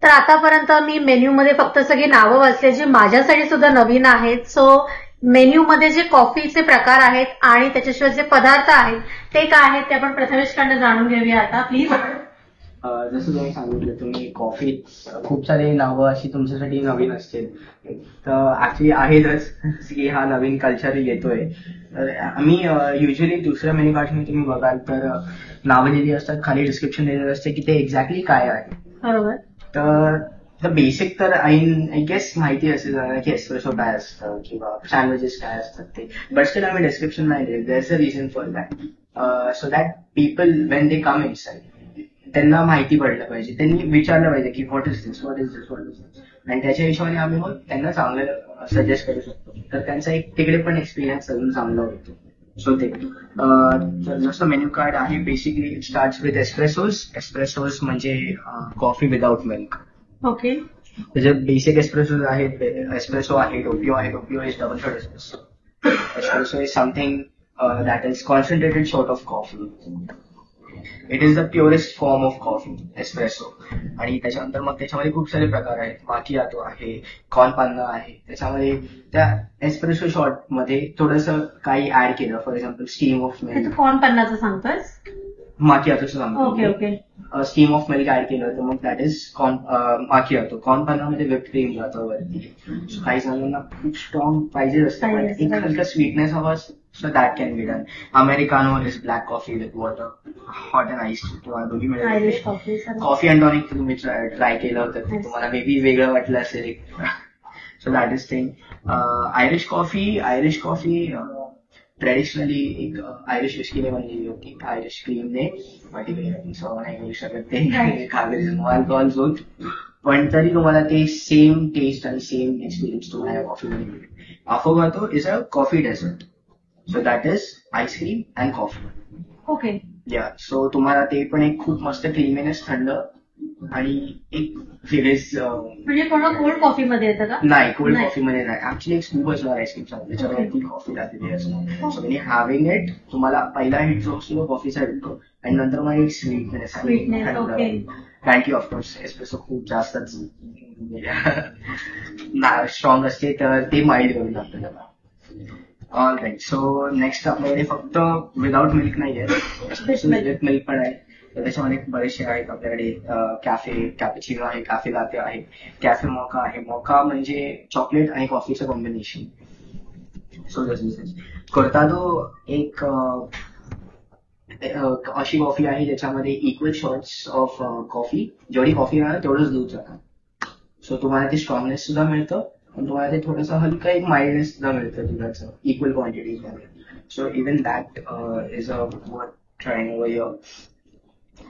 तर आतापर्यंत मी मेन्यूमध्ये फक्त सगळी नावं वाचली जी माझ्यासाठी सुद्धा नवीन आहेत. सो मेन्यूमध्ये जे कॉफीचे प्रकार आहेत आणि त्याच्याशिवाय जे पदार्थ आहेत ते काय आहेत ते आपण प्रथमेशकडनं जाणून घेऊया आता, प्लीज. जसं तुम्ही सांगितलं, तुम्ही कॉफी खूप सारे नावं अशी तुमच्यासाठी नवीन असतील, तर ऍक्च्युली आहेतच की हा नवीन कल्चर येतोय. तर आम्ही युजली दुसऱ्या मेन्यू कार्डमध्ये तुम्ही बघाल तर नावं दिली असतात, खाली डिस्क्रिप्शन दिलेलं असते की ते एक्झॅक्टली काय आहे. बरोबर. तर बेसिक तर आय गेस माहिती असेल की एस्प्रेसो काय असतं किंवा सँडविचेस काय असतात ते, बट स्टील आम्ही डिस्क्रिप्शन नाही दिले. There's a reason for that, so that people when they come inside त्यांना माहिती पडलं पाहिजे, त्यांनी विचारलं पाहिजे की what is this, what is this, what is this, आणि त्याच्या हिशोबाने आम्ही मग त्यांना चांगलं सजेस्ट करू शकतो. तर त्यांचा एक तिकडे पण एक्सपिरियन्स अजून चांगला होतो. सो ते तर जसं मेन्यू कार्ड आहे, basically it starts with espressos म्हणजे कॉफी विदाउट मिल्क. ओके. त्याचे बेसिक एस्प्रेसोज आहेत. एस्प्रेसो आहे, डोपिओ आहे. Doppio is double shot espresso. Espresso is something that is concentrated shot of coffee. It is the purest form of coffee, espresso. आणि त्याच्यानंतर मग त्याच्यामध्ये खूप सारे प्रकार आहेत. माकियातो आहे, कॉर्न पान्ना आहे. त्याच्यामध्ये त्या एस्प्रेसो शॉट मध्ये थोडंसं काही ऍड केलं, for example steam of milk. Con पन्नाचं सांगतोयस? माकियातोचं सांगतो. Okay okay. Steam of milk add केलं तर मग दॅट इज माकियातो. कॉर्न पान्नामध्ये व्हिप क्रीम जातं वरती. काही जणांना खूप स्ट्रॉंग पाहिजे असतं, पण एक हलका स्वीटनेस हवा, so that can be done. Americano is black coffee with water, hot and iced. तुम्हाला दोन्ही मिळेल. Irish coffee. Coffee and tonic तुम्ही ट्राय केलं होतं, तुम्हाला मे बी वेगळं वाटलं असेल. So that is thing. Irish coffee traditionally एक आयरिश विस्कीने बनलेली होती, आयरिश क्रीमने. सो नाही बोलू शकत ते अल्कोहॉल होत, पण तरी तुम्हाला ते सेम टेस्ट आणि सेम एक्सपिरियन्स तुम्हाला कॉफीमध्ये मिळेल. Affogato is a coffee dessert. So that is ice cream and coffee. Okay. Yeah. So तुम्हाला ते पण एक खूप मस्त क्रीमीनेस, थंड आणि एक वेगळेच. म्हणजे पूर्ण कोल्ड कॉफी मध्ये येतं का? नाही, कोल्ड कॉफी मध्ये नाही. ऍक्च्युली एक स्कूप असणार आईस्क्रीमचा, त्याच्यावरती कॉफी टाकलेली असणार. सो वेन हॅव्हिंग इट, तुम्हाला पहिला हिट जो असतो कॉफीचा भेटतो, आणि नंतर मग एक स्वीटनेस. कारण की ऑफकोर्स एस्प्रेसो खूप जास्तच स्ट्रॉंग असते, तर ते माइल्ड करून टाकतं त्याला. All right. सो नेक्स्ट आपल्याकडे फक्त विदाउट मिल्क नाही आहे, विथ मिल्क पण आहे. तर त्याच्यामध्ये बरेचसे आहेत आपल्याकडे. कॅपेचिनो आहे, कॅफे लाते आहे, कॅफे मोका आहे. मोका म्हणजे चॉकलेट आणि कॉफीचं कॉम्बिनेशन. सो कोर्टादो एक अशी कॉफी आहे ज्याच्यामध्ये इक्वल शॉट्स ऑफ कॉफी, जेवढी कॉफी आहे तेवढंच दूध जातं. सो तुम्हाला ते स्ट्रॉंगनेस सुद्धा मिळतं, पण तुम्हाला ते थोडंसं हलका एक माइल्डनेस सुद्धा मिळतं दुधाचं, इक्वल क्वांटिटीमध्ये. So even that is a worth trying over here.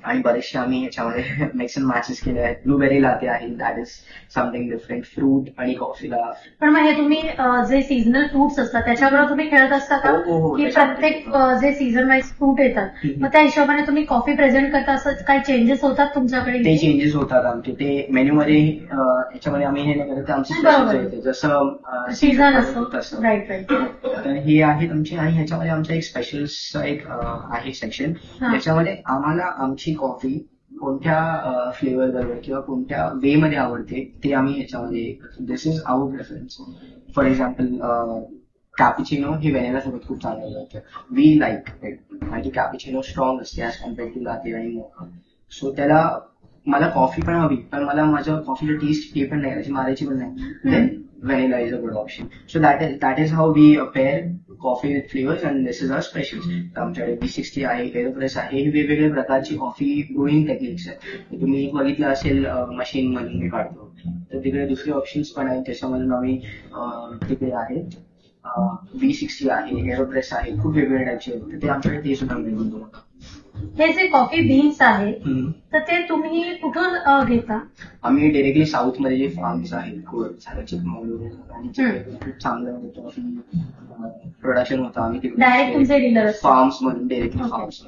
आणि बरेचसे आम्ही याच्यामध्ये मिक्स अँड मॅचेस केले आहेत. ब्लूबेरी लाते आहे, that is something different. Fruit आणि कॉफीला. पण मग हे तुम्ही जे सीझनल फ्रुट्स असतात त्याच्याबरोबर तुम्ही खेळत असता का? की प्रत्येक जे सीझन वाईज फ्रूट येतात मग त्या हिशोबाने तुम्ही कॉफी प्रेझेंट करता, असं काही चेंजेस होतात तुमच्याकडे? ते चेंजेस होतात आमचे. ते मेन्यू मध्ये याच्यामध्ये आम्ही हे नाही करत, आमची स्पेशल येते जसं सीझन असतो तसं. Right right. तर हे आहे तुमचे. आणि ह्याच्यामध्ये आमचं एक स्पेशल एक आहे सेक्शन, ज्याच्यामध्ये आम्हाला आमची कॉफी कोणत्या फ्लेवर बरोबर किंवा कोणत्या वे मध्ये आवडते ते आम्ही ह्याच्यामध्ये, this is our preference. For example cappuccino हे व्हॅनिला सोबत खूप चांगलं जातं. वी लाईक इट, आणि कॅपिचिनो स्ट्रॉंग असते ॲज कम्पेअर टू लाते आणि मोका. सो त्याला मला कॉफी पण हवी, पण मला माझ्या कॉफीचा टेस्ट हे पण नाही, त्याची मारायची पण नाही, then vanilla is a good option. So that is how we pair coffee with flavours, and this is a special. आमच्याकडे V60 आहे, एरोप्रेस आहे, हे वेगवेगळ्या प्रकारची कॉफी ब्रुईंग टेक्निक्स आहेत. तुम्ही बघितलं असेल मशीन मधून मी काढतो, तर तिकडे दुसरे ऑप्शन्स पण आहेत. त्याच्यामधून आम्ही तिकडे आहेत V60 आहे, एरोप्रेस आहे, खूप वेगवेगळ्या टाईपचे आहेत. ते आमच्याकडे ते सुद्धा मिळून तुम्हाला. हे जे कॉफी बीन्स आहे तर ते तुम्ही कुठून घेता? आम्ही डायरेक्टली साऊथ मध्ये जे फार्म्स आहेत, चिकमंगळूर आणि खूप चांगलं कॉफी प्रोडक्शन होतं. आम्ही डायरेक्ट तुमचे डीलर फार्म्स मधून, डायरेक्टली फार्म्स.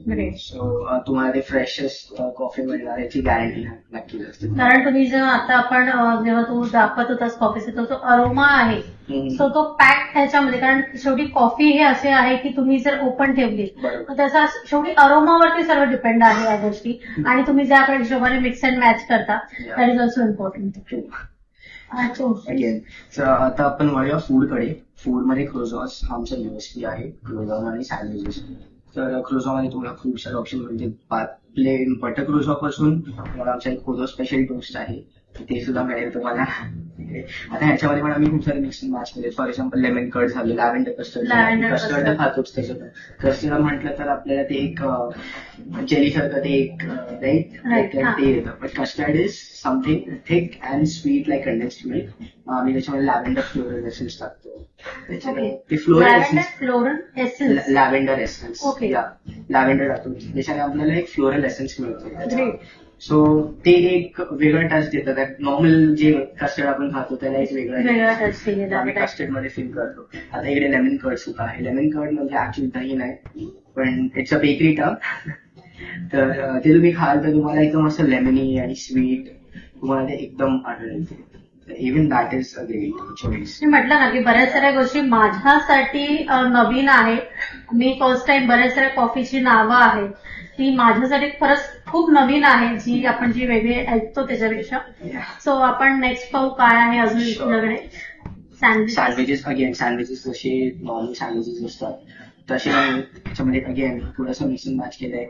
ग्रेट. सो तुम्हाला ते फ्रेशेस्ट कॉफी मिळणार याची गॅरंटी नक्कीच असते. कारण तुम्ही जेव्हा आता आपण जेव्हा तू दाखवत होतास कॉफीचा तो अरोमा आहे, सो तो पॅक ह्याच्यामध्ये, कारण शेवटी कॉफी हे असे आहे की तुम्ही जर ओपन ठेवली तर त्याचा शेवटी अरोमावरती सर्व डिपेंड आहे या गोष्टी. आणि तुम्ही ज्या हिशोबाने मिक्स अँड मॅच करता, that is also important. Again आता आपण वळूया फूडकडे. फूडमध्ये क्रोझॉस आमचा USP आहे, क्रोझॉन आणि सँडविचेस. तर क्रुझॉमध्ये तुम्हाला खूप सारे ऑप्शन मिळतील. प्लेन बटर क्रुझॉ पासून तुम्हाला आमच्या एक कोलो स्पेशल टोस्ट आहे, ते सुद्धा मिळेल तुम्हाला. आता ह्याच्यामध्ये पण आम्ही खूप सारे मिक्स मॅच केले. फॉर एक्झाम्पल लेमन कर्ड झालं, लॅव्हेंडर कस्टर्ड खातोच तसं. कस्टर्ड म्हटलं तर आपल्याला ते एक जेली सारखं ते एक राईट ते येतं. But custard is something thick and sweet like condensed milk. आम्ही त्याच्यामध्ये लॅव्हेंडर फ्लोरल एसेन्स टाकतो. त्याच्याने ते floral essence, lavender essence, lavender टाकतो. त्याच्याने आपल्याला एक फ्लोरल एसेन्स मिळतो. सो ते एक वेगळं टच देतात. नॉर्मल जे कस्टर्ड आपण खातो त्याला एक वेगळा आम्ही कस्टर्ड मध्ये फील करतो. आता इकडे लेमन कर्ड सुद्धा आहे. लेमन कर्ड म्हणजे ऍक्च्युली दही नाही, पण इट्स अ बेकरी टर्म. तर ते तुम्ही खाल तर तुम्हाला एकदम असं लेमनी आणि स्वीट तुम्हाला ते एकदम आढळेल. Even that is a great choice. मी म्हटलं ना की बऱ्याच साऱ्या गोष्टी माझ्यासाठी नवीन आहेत. मी फर्स्ट टाइम बऱ्याच साऱ्या कॉफीची नावं आहेत ती माझ्यासाठी खरंच खूप नवीन आहे, जी आपण जी वेगळी ऐकतो त्याच्यापेक्षा. सो आपण नेक्स्ट पाहू काय आहे अजून तुझ्याकडे. सँडविचेस जसे नॉर्मल सँडविचेस असतात तसे त्याच्यामध्ये अगेन थोडंसं मिक्सिंग मॅच केलंय.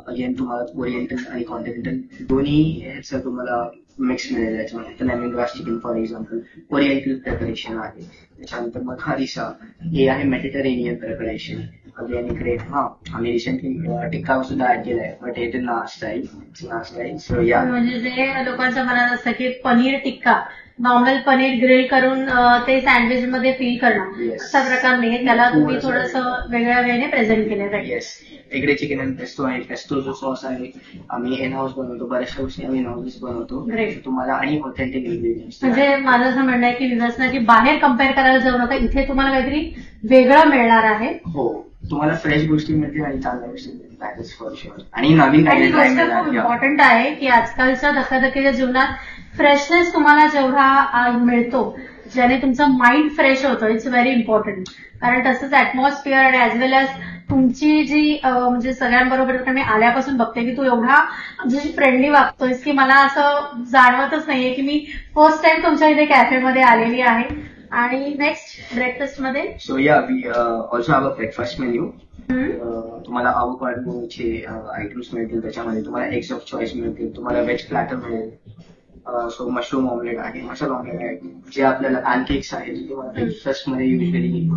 अगेन तुम्हाला ओरिएंटल आणि कॉन्टिनेंटल दोन्ही ह्याचं तुम्हाला मिक्स मिळेल याच्यामध्ये. तर lemon grass chicken for example oriental preparation आहे. त्याच्यानंतर मग हरिसा हे आहे मेडिटरेनियन प्रिपरेशन. अगेन इकडे आम्ही रिसेंटली टिक्का सुद्धा ऍड केलाय, बट इट इज नाश स्टाईल. सो या म्हणजे जे लोकांच्या मनात असतं की पनीर टिक्का नॉर्मल पनीर ग्रिल करून ते सँडविच मध्ये फील करणं असा प्रकार नाही. त्याला तुम्ही थोडंसं वेगळ्या वेळेने प्रेझेंट केलं. येस, इकडे चिकन अँड पेस्टो आहे. पेस्टो जो सॉस आहे आम्ही इन हाऊस बनवतो. बऱ्याचशा गोष्टी आम्ही इन हाऊस बनवतो तुम्हाला आणि ऑथेंटिक इन्ग्रेडियंट्स. म्हणजे माझं असं म्हणणं आहे की विवासना की बाहेर कम्पेअर करायला जाऊ नका, इथे तुम्हाला काहीतरी वेगळं मिळणार आहे. हो, तुम्हाला फ्रेश गोष्टी मिळतील आणि चांगल्या गोष्टी मिळतील. That is for sure. आणि नवीन आणि गोष्ट खूप इम्पॉर्टंट आहे की आजकालच्या धकाधकीच्या जीवनात फ्रेशनेस तुम्हाला जेवढा मिळतो ज्याने तुमचं माइंड फ्रेश होतं, इट्स व्हेरी इम्पॉर्टंट. कारण तसंच ऍटमॉस्फिअर आणि ऍज वेल एज तुमची जी म्हणजे सगळ्यांबरोबर मी आल्यापासून बघते की तू एवढा म्हणजे फ्रेंडली वागतोयस की मला असं जाणवतच नाहीये की मी फर्स्ट टाइम तुमच्या इथे कॅफेमध्ये आलेली आहे. आणि नेक्स्ट ब्रेकफास्ट मध्ये so yeah we also have a breakfast menu. तुम्हाला अवोकाडोचे आयटम्स मिळतील. त्याच्यामध्ये तुम्हाला एग्स ऑफ चॉईस मिळतील. तुम्हाला व्हेज प्लॅटर मिळेल. सो मशरूम ऑमलेट आहे, मसाला ऑमलेट आहे, जे आपल्याला पॅनकेक्स आहे जे तुम्हाला ब्रेकफास्ट मध्ये युजली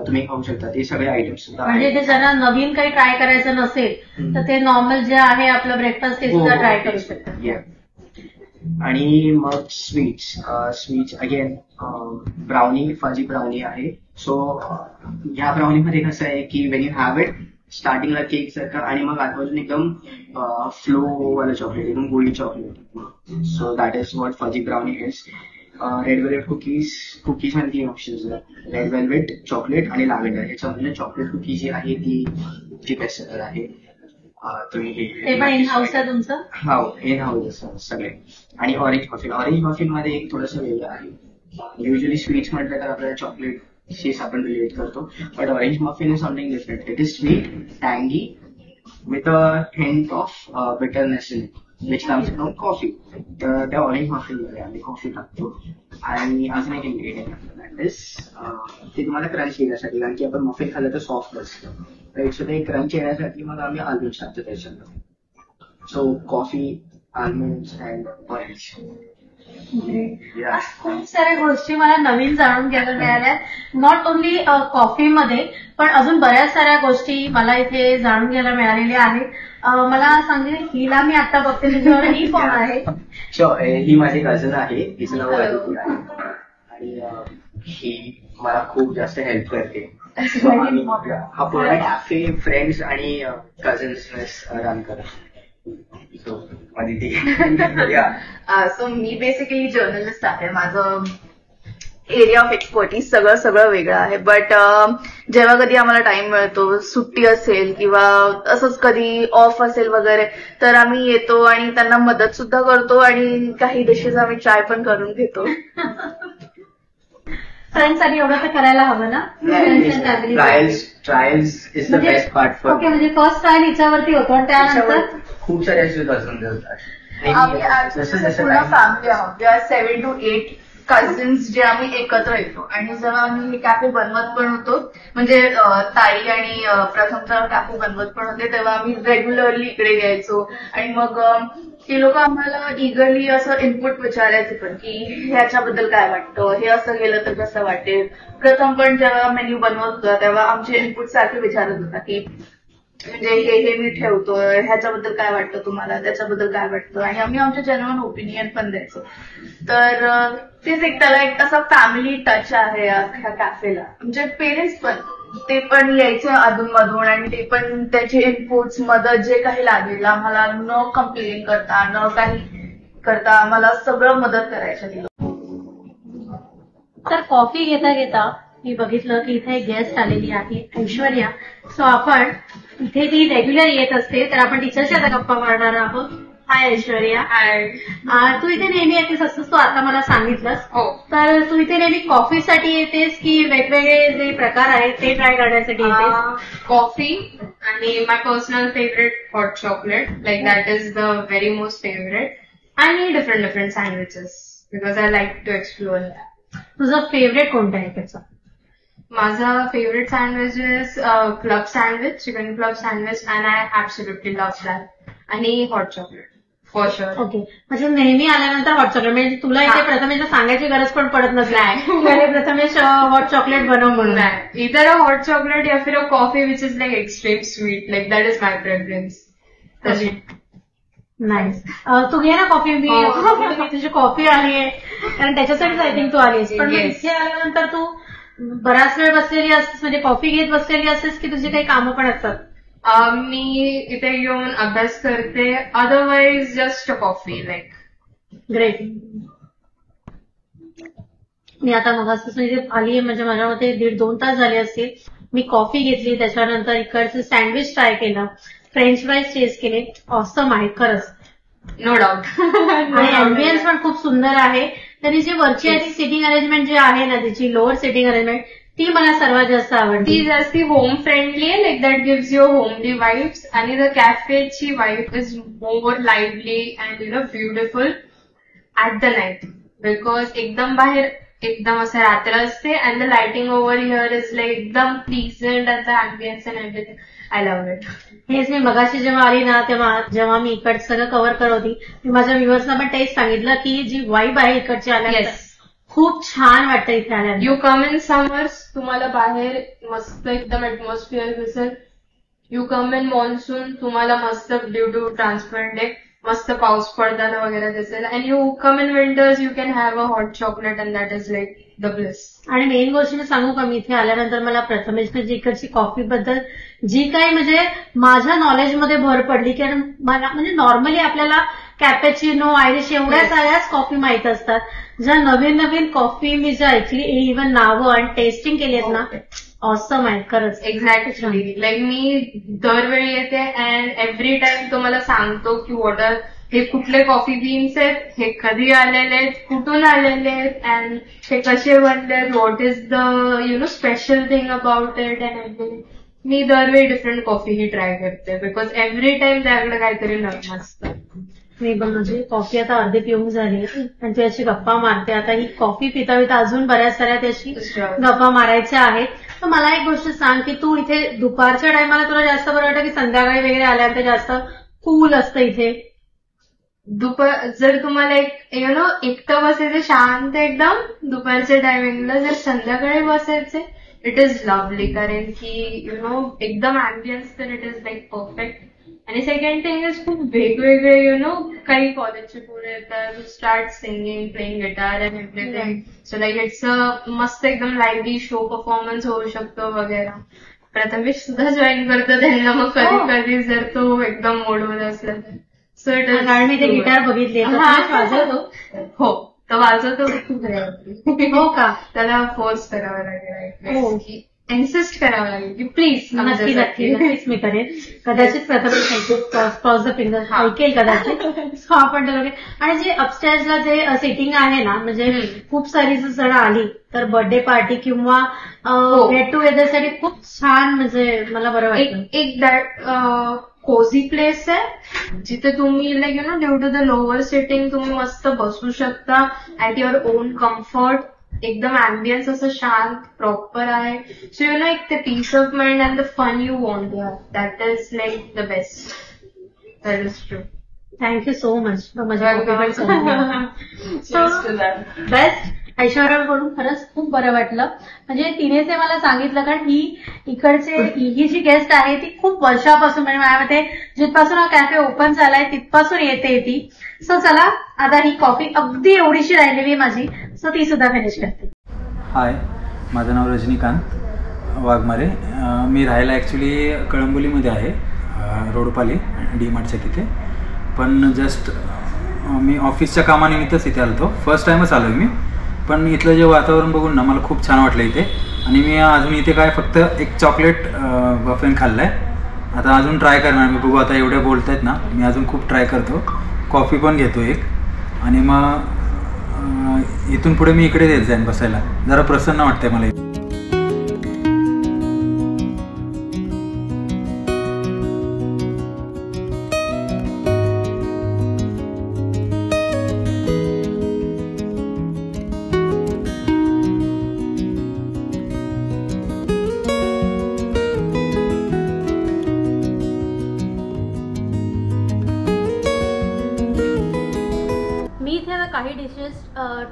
तुम्ही खाऊ शकता. ते सगळे आयटम्स सुद्धा म्हणजे ते ज्यांना नवीन काही ट्राय करायचं नसेल तर ते नॉर्मल जे आहे आपलं ब्रेकफास्ट ते सुद्धा ट्राय करू शकतात. आणि मग sweets again brownie, fudgy brownie आहे. सो ह्या ब्राउनीमध्ये कसं आहे की वेन यू हॅव इट स्टार्टिंगला केक सारखं आणि मग आजूबाजून एकदम फ्लो वाला चॉकलेट, एकदम goldie chocolate. So that is what fudgy brownie is. Red velvet cookies मध्ये 3 ऑप्शन्स आहेत. रेड वेल्वेट, चॉकलेट आणि लॅव्हेंडर. याच्यामध्ये चॉकलेट कुकी जी आहे ती बेस्ट सेलर आहे. ते पण इन हाऊस आहे तुमचं? हो, इन हाऊस सगळे. आणि ऑरेंज मफिन मध्ये एक थोडंसं वेगळं आहे. युजली स्वीट्स म्हटलं तर आपल्याला चॉकलेट शीच आपण रिलेट करतो, but orange muffin is something different. It is sweet, टँगी with a hint of bitterness in which comes from coffee. तर त्या ऑरेंज मफिन मध्ये आम्ही कॉफी टाकतो. आणि अजून एक इन्ग्रेडियंट दॅट इज ते तुम्हाला क्रंच येण्यासाठी, कारण की आपण मफिन खाल्लं तर सॉफ्ट असतं, तर याच्यात क्रंच येण्यासाठी मग आम्ही आल्मंड्स टाकतो त्याच्यात. So coffee, almonds and orange. खूप साऱ्या गोष्टी मला नवीन जाणून घ्यायला मिळाल्या. नॉट ओन्ली कॉफीमध्ये पण अजून बऱ्याच साऱ्या गोष्टी मला इथे जाणून घ्यायला मिळालेल्या आहेत. मला सांगेल हिला मी आता बघते तुझ्यावर, ही कोण आहे? ही माझी कझन आहे. हिचं नाव आदिती आहे आणि ही मला खूप जास्त हेल्प करते. हा पूर्ण कॅफे फ्रेंड्स आणि कझन्स रन करतो. सो मी बेसिकली जर्नलिस्ट आहे. माझं एरिया ऑफ एक्सपर्टीज सगळं वेगळं आहे. बट जेव्हा कधी आम्हाला टाइम मिळतो, सुट्टी असेल किंवा असंच कधी ऑफ असेल वगैरे, तर आम्ही येतो आणि त्यांना मदत सुद्धा करतो आणि काही डिशेस आम्ही ट्राय पण करून घेतो. फ्रेंड्स आणि एवढं तर करायला हवं ना. Trials is the best part. Okay, म्हणजे फर्स्ट ट्रायल हिच्यावरती होतो आणि त्यानंतर खूप सारे असे कझन्स असतात. आम्ही पूर्ण फॅमिली आहोत. वी आर 7 to 8 कझिन्स जे आम्ही एकत्र येतो आणि जेव्हा आम्ही कॅफे बनवत पण होतो म्हणजे ताई आणि प्रथम जेव्हा कॅफे बनवत पण होते तेव्हा आम्ही रेग्युलरली इकडे यायचो आणि मग ती लोक आम्हाला इगरली असं इनपुट विचारायचे पण की ह्याच्याबद्दल काय वाटतं, हे असं गेलं तर कसं वाटेल. प्रथम पण जेव्हा मेन्यू बनवत होता तेव्हा आमचे इनपुट सारखे विचारत होता की म्हणजे हे मी ठेवतोय, ह्याच्याबद्दल काय वाटतं तुम्हाला, त्याच्याबद्दल काय वाटतं आणि आम्ही आमचे जेन्युइन ओपिनियन पण द्यायचो. तर तेच एक त्याला एक असा फॅमिली टच आहे ह्या कॅफेला. आमचे पेरेंट्स पण ते पण यायचे अधूनमधून आणि ते पण त्याचे इनपुट्स मदत जे काही लागेल आम्हाला न कंप्लेन करता न काही करता आम्हाला सगळं मदत करायचं दिलं. तर कॉफी घेता घेता मी बघितलं की इथे गेस्ट आलेली आहे ऐश्वर्या. सो आपण इथे ती रेग्युलर येत असते तर आपण तिच्याशी आता गप्पा मारणार आहोत. हाय ऐश्वर्या. हाय. तू इथे नेहमी येतेस असंच तू आता मला सांगितलंस. हो. तर तू इथे नेहमी कॉफीसाठी येतेस की वेगवेगळे जे प्रकार आहेत ते ट्राय करण्यासाठी येतेस? कॉफी आणि my personal favourite hot chocolate, like that is the very most favourite, आणि different sandwiches because I like to explore that. तुझं फेवरेट कोणतं आहे त्याचं? माझा favourite sandwich is club sandwich, chicken club sandwich, and I absolutely love that. आणि hot chocolate for sure. Okay, म्हणजे नेहमी आल्यानंतर हॉट चॉकलेट, म्हणजे तुला इथे प्रथमेश सांगायची गरज पण पडत नसली प्रथमेश हॉट चॉकलेट बनव म्हणून. इधर अ हॉट चॉकलेट या फिर a coffee which is like extreme sweet, like that is my preference. Nice. तू घे ना कॉफी. मी तुझी कॉफी आली आहे कारण त्याच्यासाठीच आय थिंक तू आलीस. पण इथे आल्यानंतर तू बराच वेळ बसलेली असतेस, म्हणजे कॉफी घेत बसलेली असतेस की तुझी काही कामं पण असतात? मी इथे येऊन अभ्यास करते, otherwise just a coffee like. Great. मी आता मगापासून इथे आली आहे, म्हणजे माझ्या मते 1.5-2 तास झाले असतील. मी कॉफी घेतली, त्याच्यानंतर इकडचं सँडविच ट्राय केलं, फ्रेंच फ्राईज टेस्ट केले. ऑसम आहे खरंच, नो डाऊट. आणि अँबियन्स पण खूप सुंदर आहे. त्यांनी जी वरची आधी सिटिंग अरेंजमेंट जी आहे ना, तिची लोअर सिटिंग अरेंजमेंट, ती मला सर्वात जास्त आवडली. ती जास्ती होम फ्रेंडली आहे, like that gives your homely vibes. आणि द कॅफेची vibe is more lively and beautiful at the night, because एकदम बाहेर एकदम असं रात्र असते and the lighting over here is like एकदम pleasant and the ambience and everything. I love it. हेच मी मगाशी जेव्हा आली ना, तेव्हा जेव्हा मी इकडचं सगळं कव्हर करत होती, मी माझ्या व्ह्युअर्सना पण तेच सांगितलं की जी वाईब आहे इकडची आल्यानंतर खूप छान वाटतं इथे आल्यानंतर. यू कम इन समर्स, तुम्हाला बाहेर मस्त एकदम ऍटमॉस्फिअर दिसेल. यू कम इन मॉन्सून, तुम्हाला मस्त ड्यू टू ट्रान्सपरंट डे मस्त पाऊस पडताना वगैरे दिसेल. And you come in winters, you can have a hot chocolate and that is like the bliss. आणि मेन गोष्ट मी सांगू का, मी इथे आल्यानंतर मला प्रथमेशने जी इकडची कॉफी बद्दल जी काही म्हणजे माझ्या नॉलेजमध्ये भर पडली, कारण मला म्हणजे नॉर्मली आपल्याला कॅपेचिनो, आयरिश एवढ्या साऱ्याच कॉफी माहित असतात. ज्या नवीन नवीन कॉफी मी ज्या ऐकली, इव्हन नावं आणि टेस्टिंग केली आहेत ना, ऑसम आहे खरंच. एक्झॅक्टली. लाईक मी दरवेळी येते अँड एव्हरी टाइम तुम्हाला सांगतो की वॉटर हे कुठले कॉफी बीन्स आहेत, हे कधी आलेले आहेत, कुठून आलेले आहेत, अँड हे कसे बनले, what is the special thing about it and everything. मी दरवेळी डिफरंट कॉफी ही ट्राय करते, बिकॉज एव्हरी टाइम त्याकडे काहीतरी नवीन असतं. मी पण म्हणजे कॉफी आता अर्धी पिऊन झाली आणि तू याची गप्पा मारते. आता ही कॉफी पिता पिता अजून बऱ्याच साऱ्या त्याची गप्पा मारायच्या आहेत. तर मला एक गोष्ट सांग की तू इथे दुपारच्या टायमाला तुला जास्त बरं वाटतं की संध्याकाळी वगैरे आल्यानंतर जास्त कूल असतं इथे? जर तुम्हाला एकटं बसायचं शांत एकदम दुपारच्या टायमिंगला, जर संध्याकाळी बसायचे इट इज लवली, कारण की एकदम अँबियन्स तर इट इज लाईक परफेक्ट. आणि सेकंड थिंग इज खूप वेगवेगळे काही कॉलेजचे पोरं येतात, start singing, playing guitar and everything. So like it's मस्त एकदम लाईव्हली शो परफॉर्मन्स होऊ शकतो वगैरे. प्रथमेश सुद्धा जॉईन करतो त्यांना मग कधी कधी, जर तो एकदम मोडवर असला तर. सो इट इज, कारण मी ते गिटार बघितले वाजवतो. हो, तो वाजवतो. हो का? त्याला फोर्स करावा लागेल, इन्सिस्ट करावं लागेल की प्लीज. नक्की नक्की नक्कीच मी करेन. कदाचित प्रथमेश क्रॉस द फिंगर ऐकेल कदाचित. सो आपण बघेल. आणि जे अपस्टेअर्सला जे सेटिंग आहे ना, म्हणजे खूप सारी जण आली तर बर्थडे पार्टी किंवा गेट टुगेदर साठी खूप छान, म्हणजे मला बरं वाटतं. एक दॅट कोझी प्लेस आहे जिथे तुम्ही like due to the lower sitting तुम्ही मस्त बसू शकता ऍट युअर ओन कम्फर्ट. एकदम अँबियन्स असं शांत प्रॉपर आहे. सो एक ते peace of mind and the fun you want that is like the best. That is true. Thank you so much. Best. ऐश्वर्याकडून खरंच खूप बरं वाटलं. म्हणजे तिने जे मला सांगितलं, कारण ही जी गेस्ट आहे ती खूप वर्षापासून, म्हणजे माझ्या जिथपासून हा कॅफे ओपन झालाय तिथपासून येते ती. सो चला आता ही कॉफी अगदी एवढीशी राहिलेली माझी, सो ती सुद्धा फिनिश करते. हाय, माझं नाव रजनीकांत वाघमारे. मी राहायला ॲक्च्युली कळंबोलीमध्ये आहे, रोडपाली DMartच्या तिथे. पण जस्ट मी ऑफिसच्या कामानिमित्तच इथे आलो. फर्स्ट टाइमच आलो मी. पण इथलं जे वातावरण बघून ना मला खूप छान वाटलं इथे. आणि मी अजून इथे काय फक्त एक चॉकलेट बफेन खाल्लं आहे. आता अजून ट्राय करणार मी. बघू आता एवढे बोलत आहेत ना, मी अजून खूप ट्राय करतो. कॉफी पण घेतो एक. आणि मग इथून पुढे मी इकडे येत जाईन बसायला. जरा प्रसन्न वाटतंय मला. काही डिशेस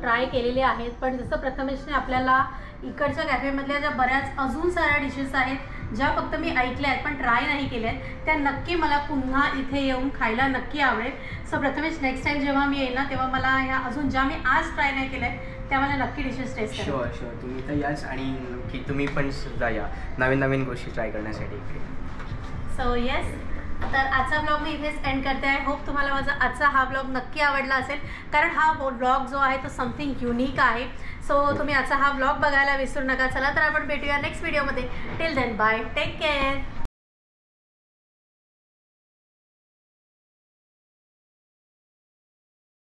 ट्राय केलेले आहेत. पण जसं प्रथमेशने आपल्याला इकडच्या कॅफेमधल्या ज्या बऱ्याच अजून साऱ्या डिशेस आहेत ज्या फक्त मी ऐकल्या आहेत पण ट्राय नाही केल्या आहेत, त्या नक्की मला पुन्हा इथे येऊन खायला नक्की आवडेल. सो प्रथमेश, नेक्स्ट टाइम जेव्हा मी येईल ना तेव्हा मला ह्या अजून ज्या मी आज ट्राय नाही केल्या आहेत त्या मला नक्की डिशेस टेस्ट करा. शुअर. तुम्ही तर याच आणि की तुम्ही पण सुद्धा या नवीन नवीन गोष्टी ट्राय करण्यासाठी इकडे. सो येस, तर आजचा ब्लॉग मी इथेच एंड करते आहे. होप तुम्हाला माझा आजचा हा ब्लॉग नक्की आवडला असेल, कारण हा ब्लॉग जो आहे तो समथिंग युनिक आहे. सो तुम्ही आजचा हा ब्लॉग बघायला विसरू नका. चला तर आपण भेटूया नेक्स्ट व्हिडिओमध्ये. Till then bye, take care.